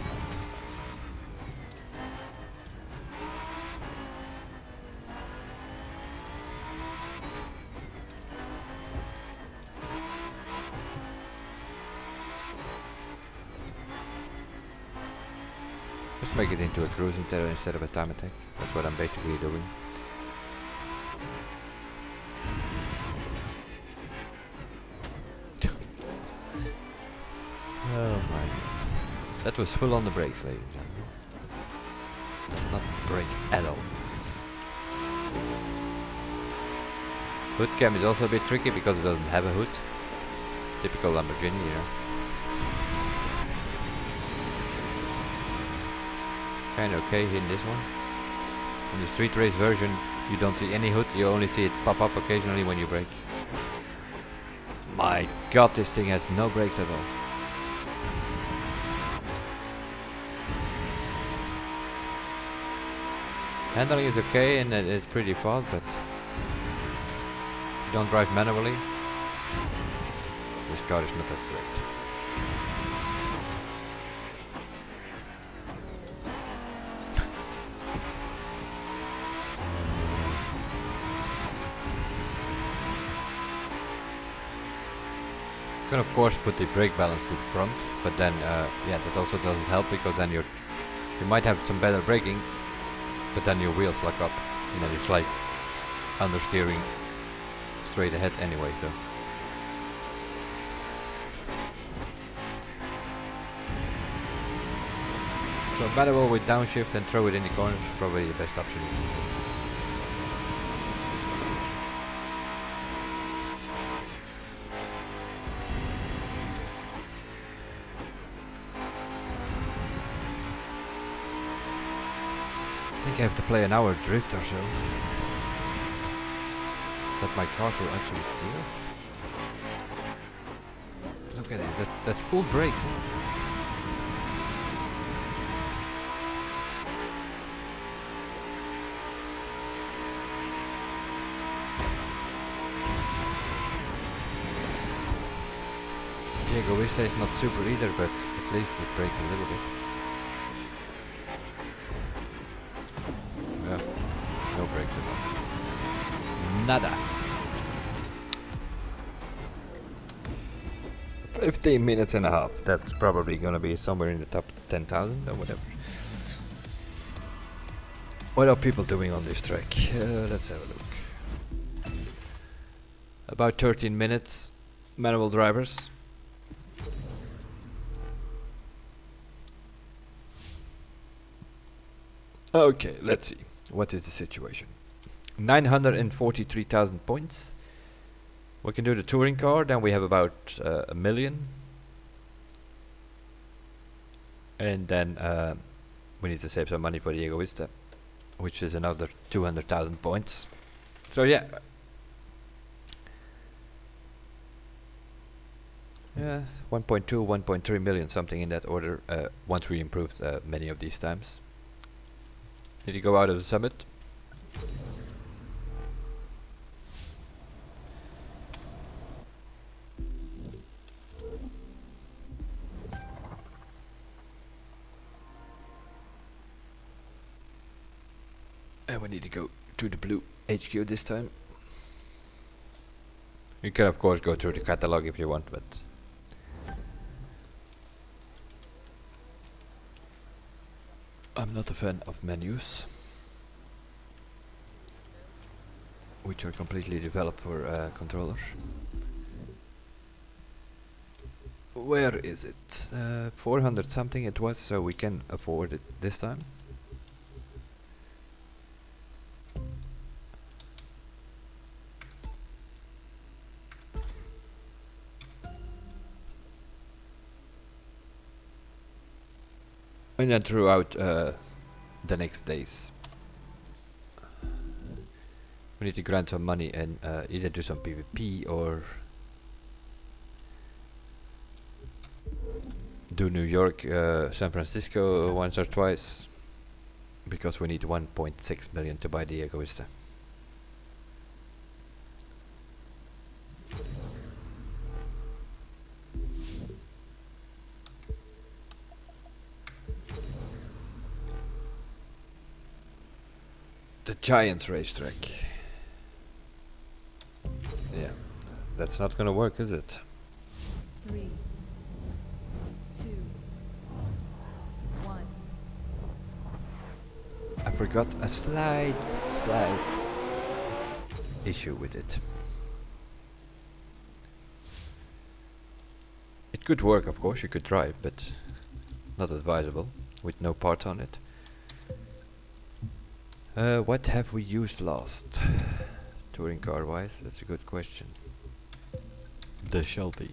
Speaker 1: Just make it into a cruising terror instead of a time attack. That's what I'm basically doing. Oh my god. That was full on the brakes, ladies and gentlemen. Does not brake at all. Hood cam is also a bit tricky because it doesn't have a hood. Typical Lamborghini, you know. Kinda okay in this one. In the street race version you don't see any hood, you only see it pop up occasionally when you brake. My god, this thing has no brakes at all. Handling is okay and it's pretty fast, but if you don't drive manually, this car is not that great. You can of course put the brake balance to the front, but then yeah, that also doesn't help because then you might have some better braking, but then your wheels lock up and then it's like understeering straight ahead anyway, so. So manual with downshift and throw it in the corners is probably the best option. I think I have to play an hour drift or so. That my cars will actually steer. Look at it, that's full brakes. Diego Vista is not super either, but at least it brakes a little bit. No brakes at all. Nada. 15 minutes and a half. That's probably gonna be somewhere in the top 10,000 or whatever. What are people doing on this track? Let's have a look. About 13 minutes. Manual drivers. Okay, let's see. What is the situation? 943,000 points. We can do the touring car, then we have about a million. And then we need to save some money for the Egoista, which is another 200,000 points. So yeah. Yeah, 1.2, 1.3 million, something in that order, once we improved many of these times. Need to go out of the summit. And we need to go to the blue HQ this time. You can of course go through the catalog if you want, but I'm not a fan of menus, which are completely developed for controllers. Where is it? 400 something it was, so we can afford it this time. And then throughout the next days, we need to grant some money and either do some PvP or do New York, San Francisco once or twice, because we need 1.6 million to buy the Egoista. The Giants racetrack. Yeah, that's not gonna work, is it?
Speaker 2: 3, 2, 1.
Speaker 1: I forgot a slight issue with it. It could work, of course, you could try, but not advisable with no parts on it. What have we used last? Touring car wise, that's a good question. The Shelby.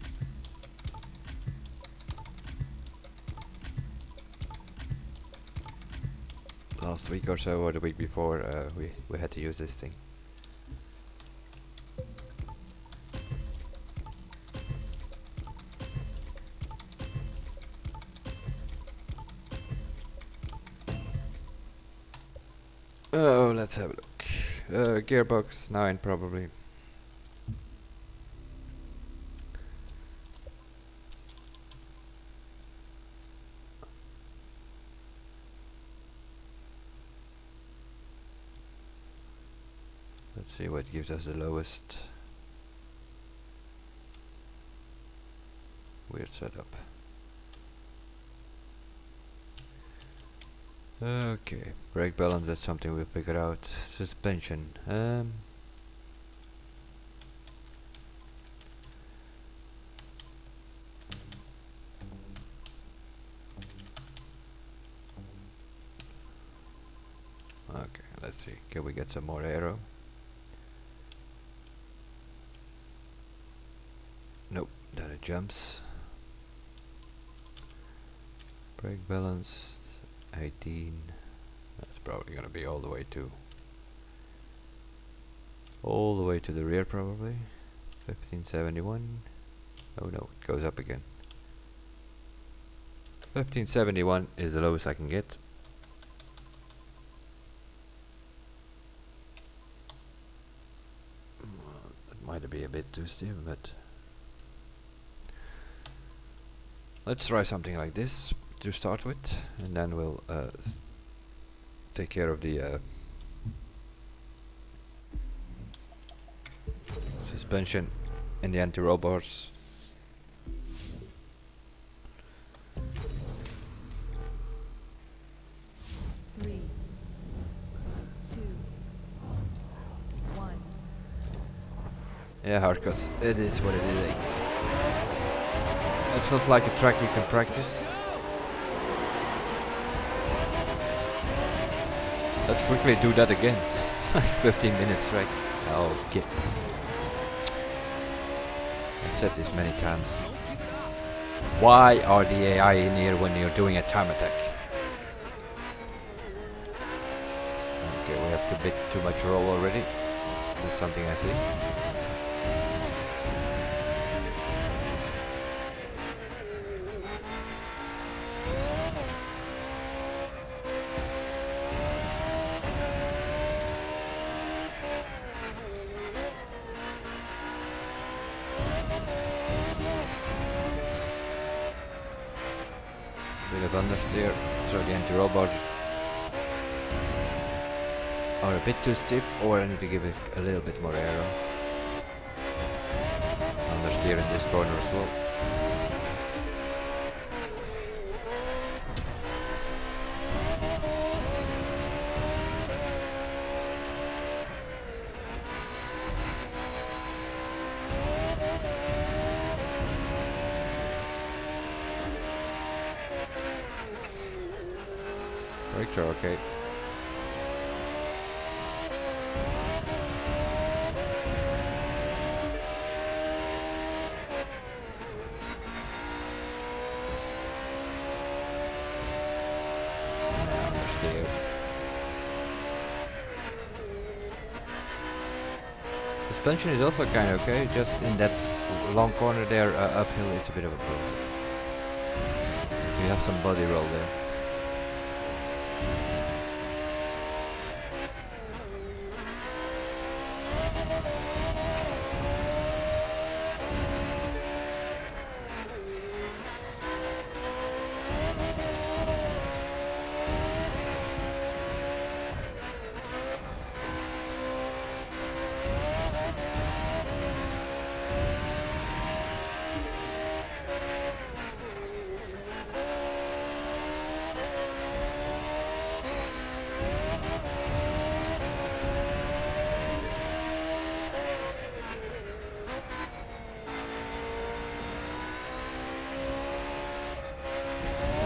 Speaker 1: Last week or so, or the week before, we had to use this thing. Oh, let's have a look. Gearbox 9 probably. Let's see what gives us the lowest. Weird setup. Okay, brake balance, that's something we'll figure out. Suspension. Okay, let's see. Can we get some more aero? Nope, then it jumps. Brake balance 18. That's probably gonna be all the way to the rear probably. 1571. Oh no, it goes up again. 1571 is the lowest I can get. That might be a bit too stiff, but let's try something like this to start with, and then we'll take care of the suspension and the anti-roll bars.
Speaker 2: Three, 2, 1.
Speaker 1: Yeah, hardcuts. It is what it is. It's not like a track you can practice. Let's quickly do that again. 15 minutes track. Okay. I've said this many times. Why are the AI in here when you're doing a time attack? Okay, we have a bit too much roll already. That's something I see. Bit of understeer, so the anti-roll bars are a bit too stiff, or I need to give it a little bit more aero. Understeer in this corner as well. Brakes are okay. Understeer. Suspension is also kind of okay, just in that long corner there uphill it's a bit of a problem. have some body roll there.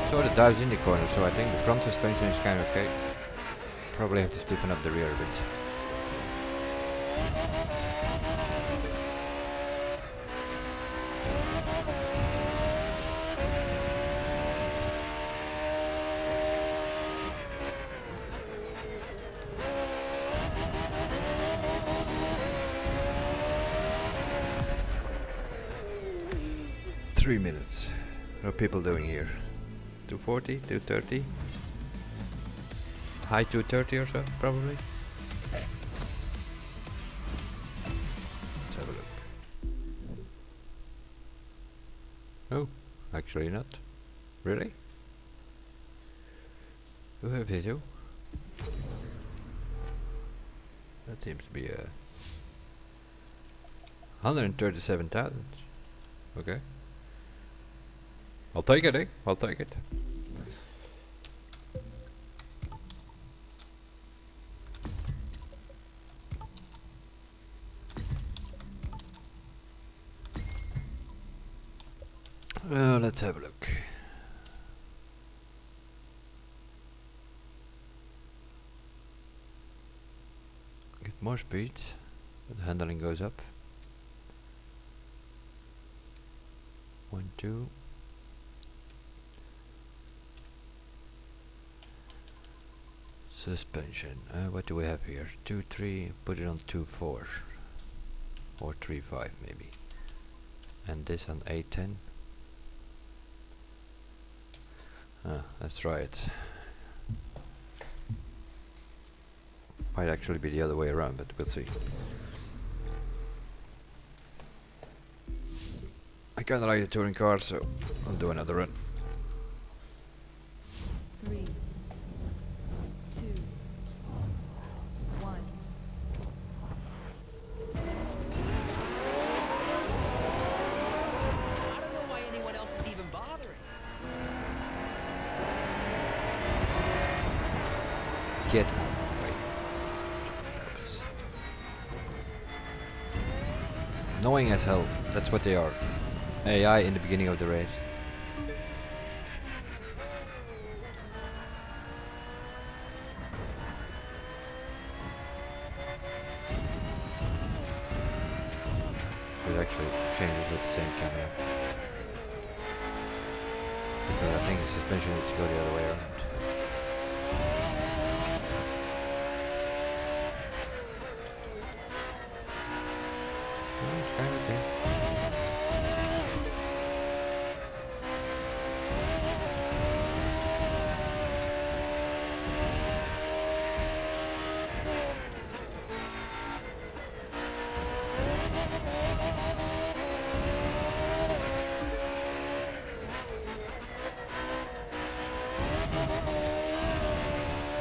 Speaker 1: Sort of dives in the corner, so I think the front suspension is kind of okay. Probably have to stiffen up the rear a bit. Three minutes. What are people doing here? 240, 230, high 230 or so, probably. Let's have a look. Oh, actually not. Really? Who have his who? That seems to be a 137,000. Okay. I'll take it, eh? I'll take it. Let's have a look. Get more speed. The handling goes up. 1, 2. Suspension. What do we have here? 2, 3. Put it on 2, 4. Or 3, 5 maybe. And this on 8, 10. Let's try it. Might actually be the other way around, but we'll see. I kinda like the touring car, so I'll do another run.
Speaker 2: 3, 2, 1.
Speaker 3: I don't know why anyone else is even bothering.
Speaker 1: Get out of the way. Annoying as hell, that's what they are. AI in the beginning of the race. It actually changes with the same camera. Because I think the suspension needs to go the other way around. It's kind of okay.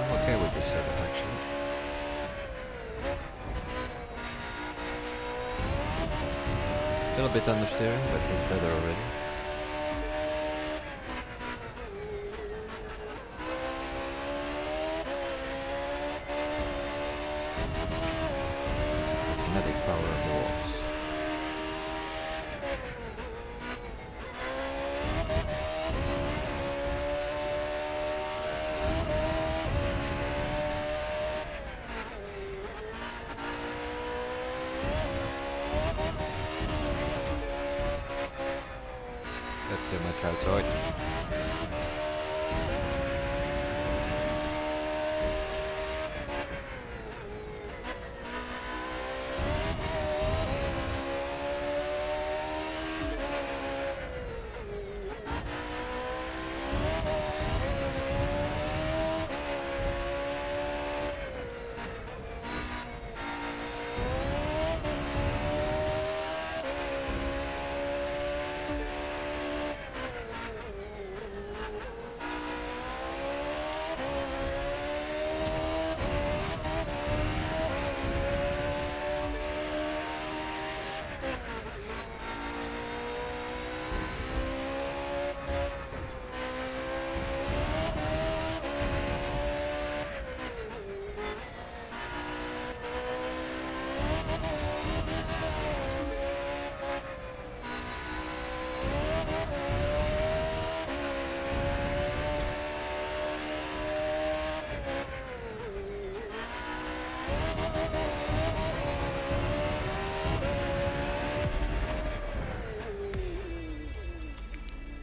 Speaker 1: I'm okay with this setup actually. Still a bit understeering, but it's better already. Kinetic power of the walls. That's too much outside.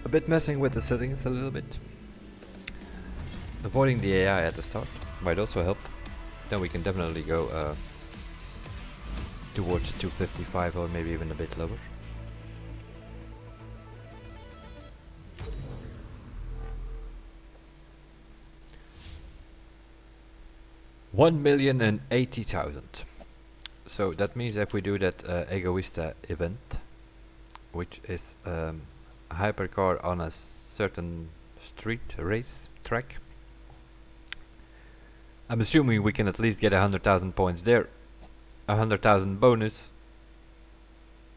Speaker 1: a bit messing with the settings a little bit. Avoiding the AI at the start might also help. Then we can definitely go towards 255 or maybe even a bit lower. $1,080,000. So that means if we do that Egoista event, which is a hypercar on a certain street race track, I'm assuming we can at least get 100,000 points there. 100,000 bonus,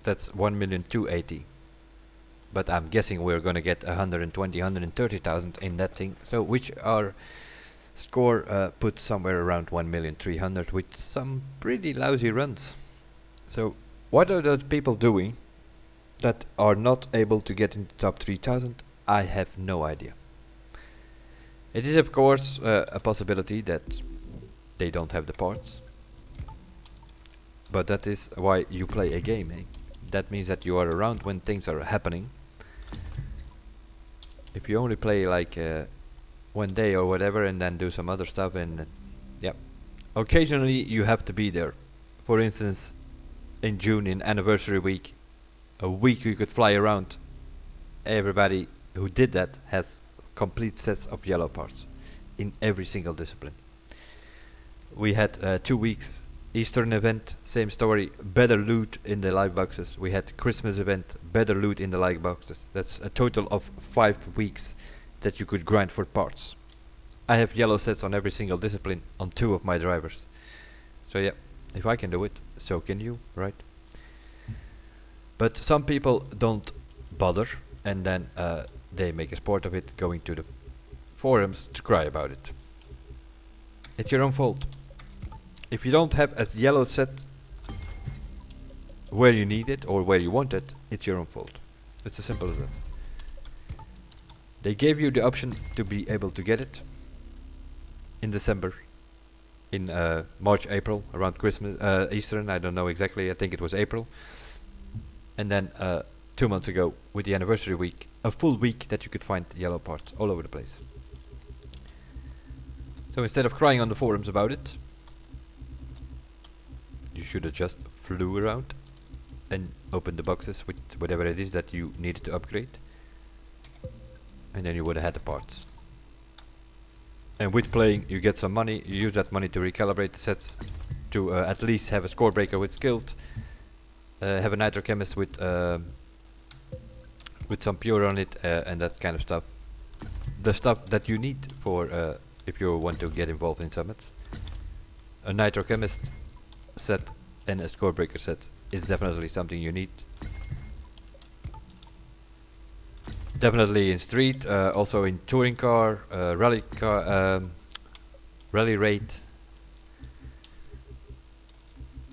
Speaker 1: that's 1,280,000. But I'm guessing we're gonna get 120, 130,000 in that thing. So which our score puts somewhere around 1,300,000 with some pretty lousy runs. So what are those people doing that are not able to get into top 3,000? I have no idea. It is of course a possibility that they don't have the parts. But that is why you play a game, eh? That means that you are around when things are happening. If you only play like 1 day or whatever and then do some other stuff and yeah, occasionally you have to be there. For instance, in June in anniversary week, a week you could fly around. Everybody who did that has complete sets of yellow parts in every single discipline. We had 2 weeks Eastern event, same story, better loot in the live boxes. We had Christmas event, better loot in the live boxes. That's a total of 5 weeks that you could grind for parts. I have yellow sets on every single discipline on 2 of my drivers. So yeah, if I can do it, so can you, right? But some people don't bother and then they make a sport of it, going to the forums to cry about it. It's your own fault. If you don't have a yellow set where you need it or where you want it, it's your own fault. It's as simple as that. They gave you the option to be able to get it in December, in March, April, around Christmas, Eastern, I don't know exactly, I think it was April. And then 2 months ago with the anniversary week, a full week that you could find yellow parts all over the place. So instead of crying on the forums about it, you should have just flew around and opened the boxes with whatever it is that you needed to upgrade. And then you would have had the parts. And with playing you get some money, you use that money to recalibrate the sets, to at least have a score breaker with skilled, have a nitrochemist with some pure on it, and that kind of stuff. The stuff that you need for if you want to get involved in summits. A nitrochemist set and a score breaker set is definitely something you need. Definitely in street, also in touring car, rally raid.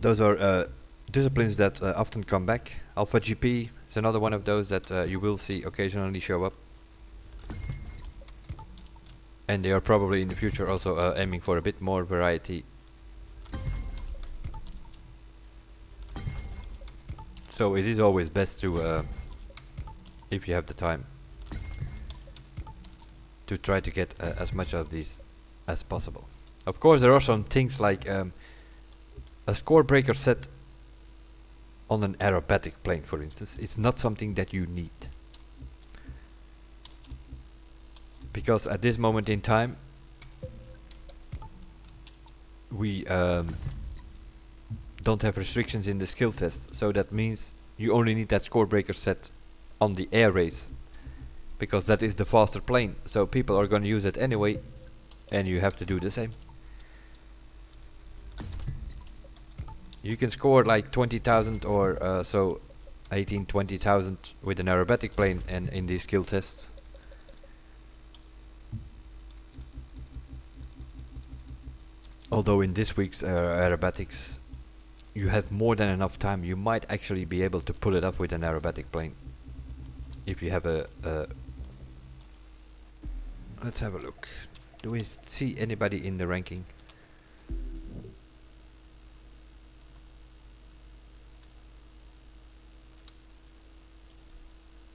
Speaker 1: Those are disciplines that often come back. Alpha GP is another one of those that you will see occasionally show up. And they are probably in the future also aiming for a bit more variety. So it is always best to, if you have the time, to try to get as much of these as possible. Of course there are some things like a score breaker set on an aerobatic plane, for instance. It's not something that you need. Because at this moment in time we don't have restrictions in the skill test, so that means you only need that score breaker set on the air race, because that is the faster plane, so people are going to use it anyway and you have to do the same. You can score like 20,000 or so 18-20,000 with an aerobatic plane and in these skill tests. Although in this week's aerobatics you have more than enough time, you might actually be able to pull it off with an aerobatic plane. If you have a let's have a look. Do we see anybody in the ranking?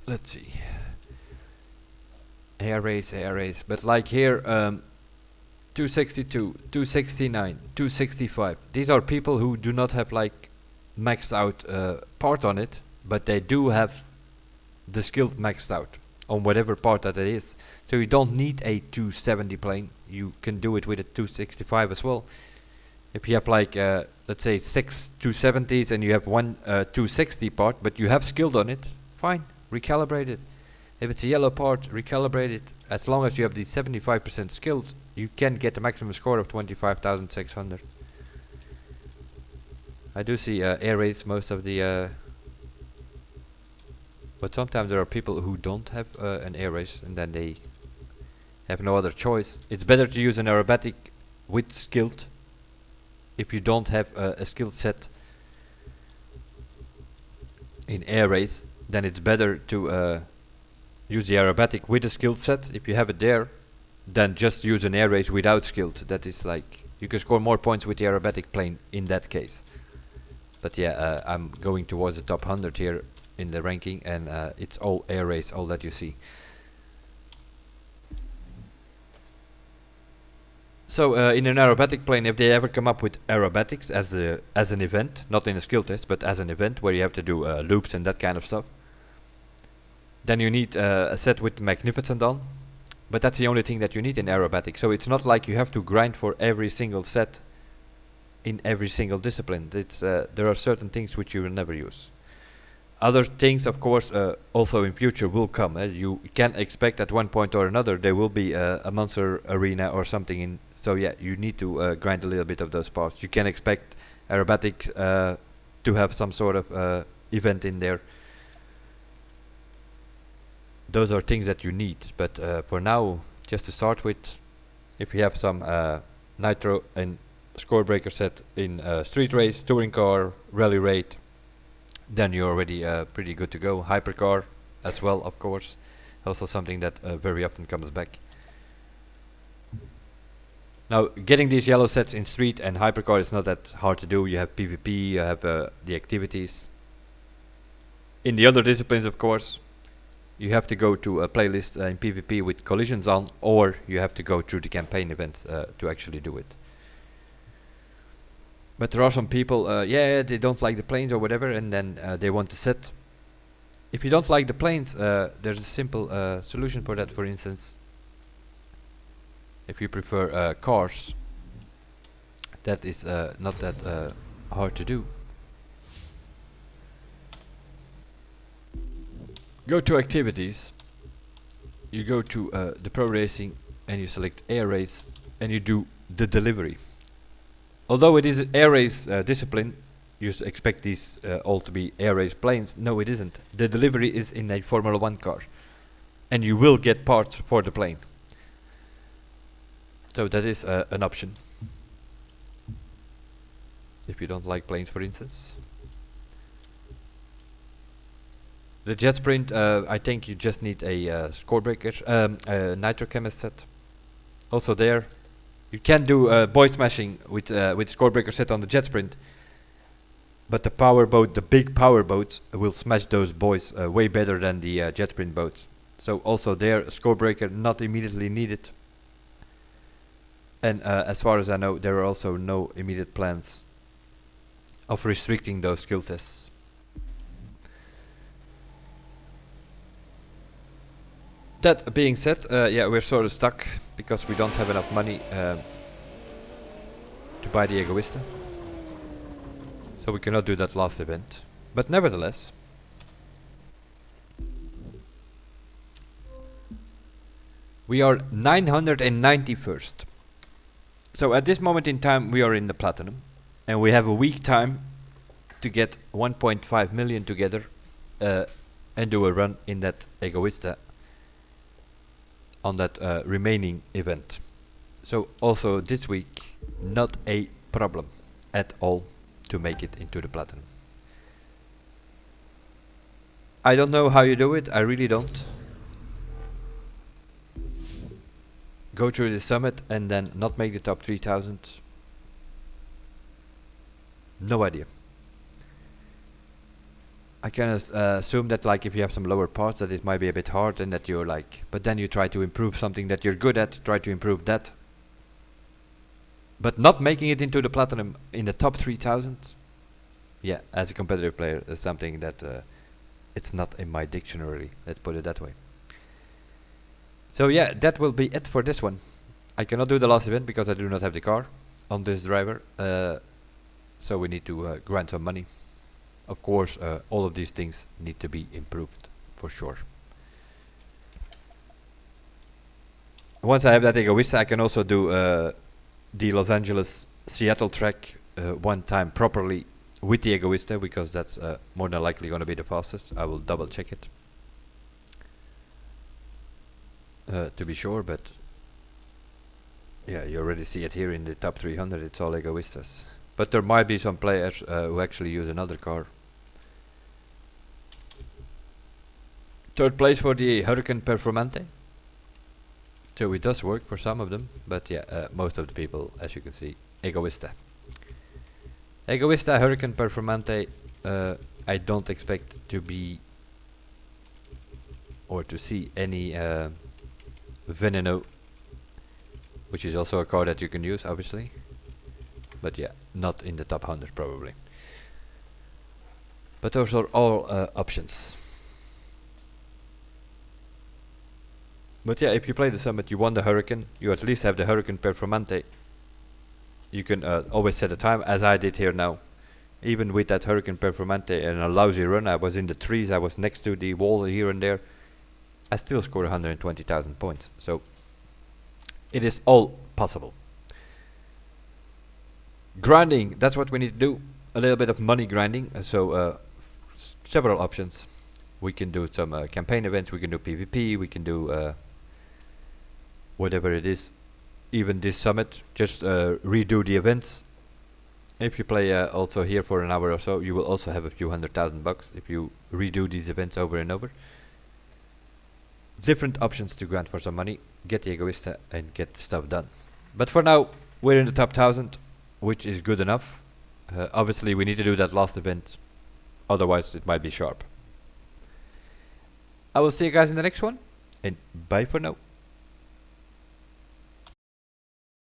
Speaker 1: Let's see. Air race. But like here, 262, 269, 265. These are people who do not have like maxed out part on it, but they do have the skill maxed out on whatever part that it is. So you don't need a 270 plane. You can do it with a 265 as well. If you have like let's say 6 270s and you have one 260 part, but you have skilled on it, fine, recalibrate it. If it's a yellow part, recalibrate it. As long as you have the 75% skilled, you can get the maximum score of 25,600. I do see air raids most of the but sometimes there are people who don't have an air race and then they have no other choice. It's better to use an aerobatic with skilled. If you don't have a skill set in air race, then it's better to use the aerobatic with a skill set. If you have it there, then just use an air race without skilled. That is like, you can score more points with the aerobatic plane in that case. But yeah, I'm going towards the top 100 here in the ranking, and it's all air race, all that you see. So in an aerobatic plane, if they ever come up with aerobatics as an event, not in a skill test, but as an event where you have to do loops and that kind of stuff, then you need a set with Magnificent on. But that's the only thing that you need in aerobatic. So it's not like you have to grind for every single set in every single discipline. It's there are certain things which you will never use. Other things, of course, also in future will come. You can expect at one point or another there will be a monster arena or something in. So yeah, you need to grind a little bit of those parts. You can expect aerobatic to have some sort of event in there. Those are things that you need. But for now, just to start with, if you have some nitro and score breaker set in street race, touring car, rally raid, then you're already pretty good to go. Hypercar as well, of course. Also something that very often comes back. Now, getting these yellow sets in street and hypercar is not that hard to do. You have PvP, you have the activities. In the other disciplines, of course, you have to go to a playlist in PvP with collisions on, or you have to go through the campaign events to actually do it. But there are some people, yeah, they don't like the planes or whatever, and then they want the set. If you don't like the planes, there's a simple solution for that. For instance, if you prefer cars, that is not that hard to do. Go to activities, you go to the pro racing, and you select air race, and you do the delivery. Although it is an air race discipline, you expect these all to be air race planes. No, it isn't. The delivery is in a Formula 1 car, and you will get parts for the plane. So that is an option. If you don't like planes, for instance. The jet sprint, I think you just need a score breaker, a nitro chemist set. Also there, you can do boy smashing with score breaker set on the jet sprint, but the power boat, the big power boats, will smash those boys way better than the jet sprint boats. So also there, score breaker not immediately needed. And as far as I know, there are also no immediate plans of restricting those skill tests. That being said, yeah, we're sort of stuck because we don't have enough money to buy the Egoista. So we cannot do that last event. But nevertheless, we are 991st. So at this moment in time we are in the platinum, and we have a week time to get 1.5 million together and do a run in that Egoista on that remaining event. So also this week, not a problem at all to make it into the platinum. I don't know how you do it, I really don't. Go through the summit and then not make the top 3000. No idea. I can assume that like if you have some lower parts that it might be a bit hard and that you're like, but then you try to improve something that you're good at, try to improve that. But not making it into the platinum in the top 3000, yeah, as a competitive player, is something that it's not in my dictionary, let's put it that way. So yeah, that will be it for this one. I cannot do the last event because I do not have the car on this driver, so we need to grind some money. Of course, all of these things need to be improved, for sure. Once I have that Egoista, I can also do the Los Angeles-Seattle track one time properly with the Egoista, because that's more than likely going to be the fastest. I will double check it to be sure, but yeah, you already see it here in the top 300, it's all Egoistas. But there might be some players who actually use another car. Third place for the Hurricane Performante. So it does work for some of them, but yeah, most of the people, as you can see, Egoista. Egoista, Hurricane Performante, I don't expect to be or to see any Veneno, which is also a car that you can use, obviously. But yeah, not in the top 100 probably. But those are all options. But yeah, if you play the Summit, you won the Hurricane, you at least have the Hurricane Performante. You can always set a time, as I did here now. Even with that Hurricane Performante and a lousy run, I was in the trees, I was next to the wall here and there. I still scored 120,000 points. So it is all possible. Grinding, that's what we need to do. A little bit of money grinding. So several options. We can do some campaign events, we can do PvP, we can do whatever it is. Even this summit, just redo the events. If you play also here for an hour or so, you will also have a few $100,000 if you redo these events over and over. Different options to grind for some money, get the Egoista and get stuff done. But for now, we're in the top 1000, which is good enough. Obviously we need to do that last event, otherwise it might be sharp. I will see you guys in the next one, and bye for now.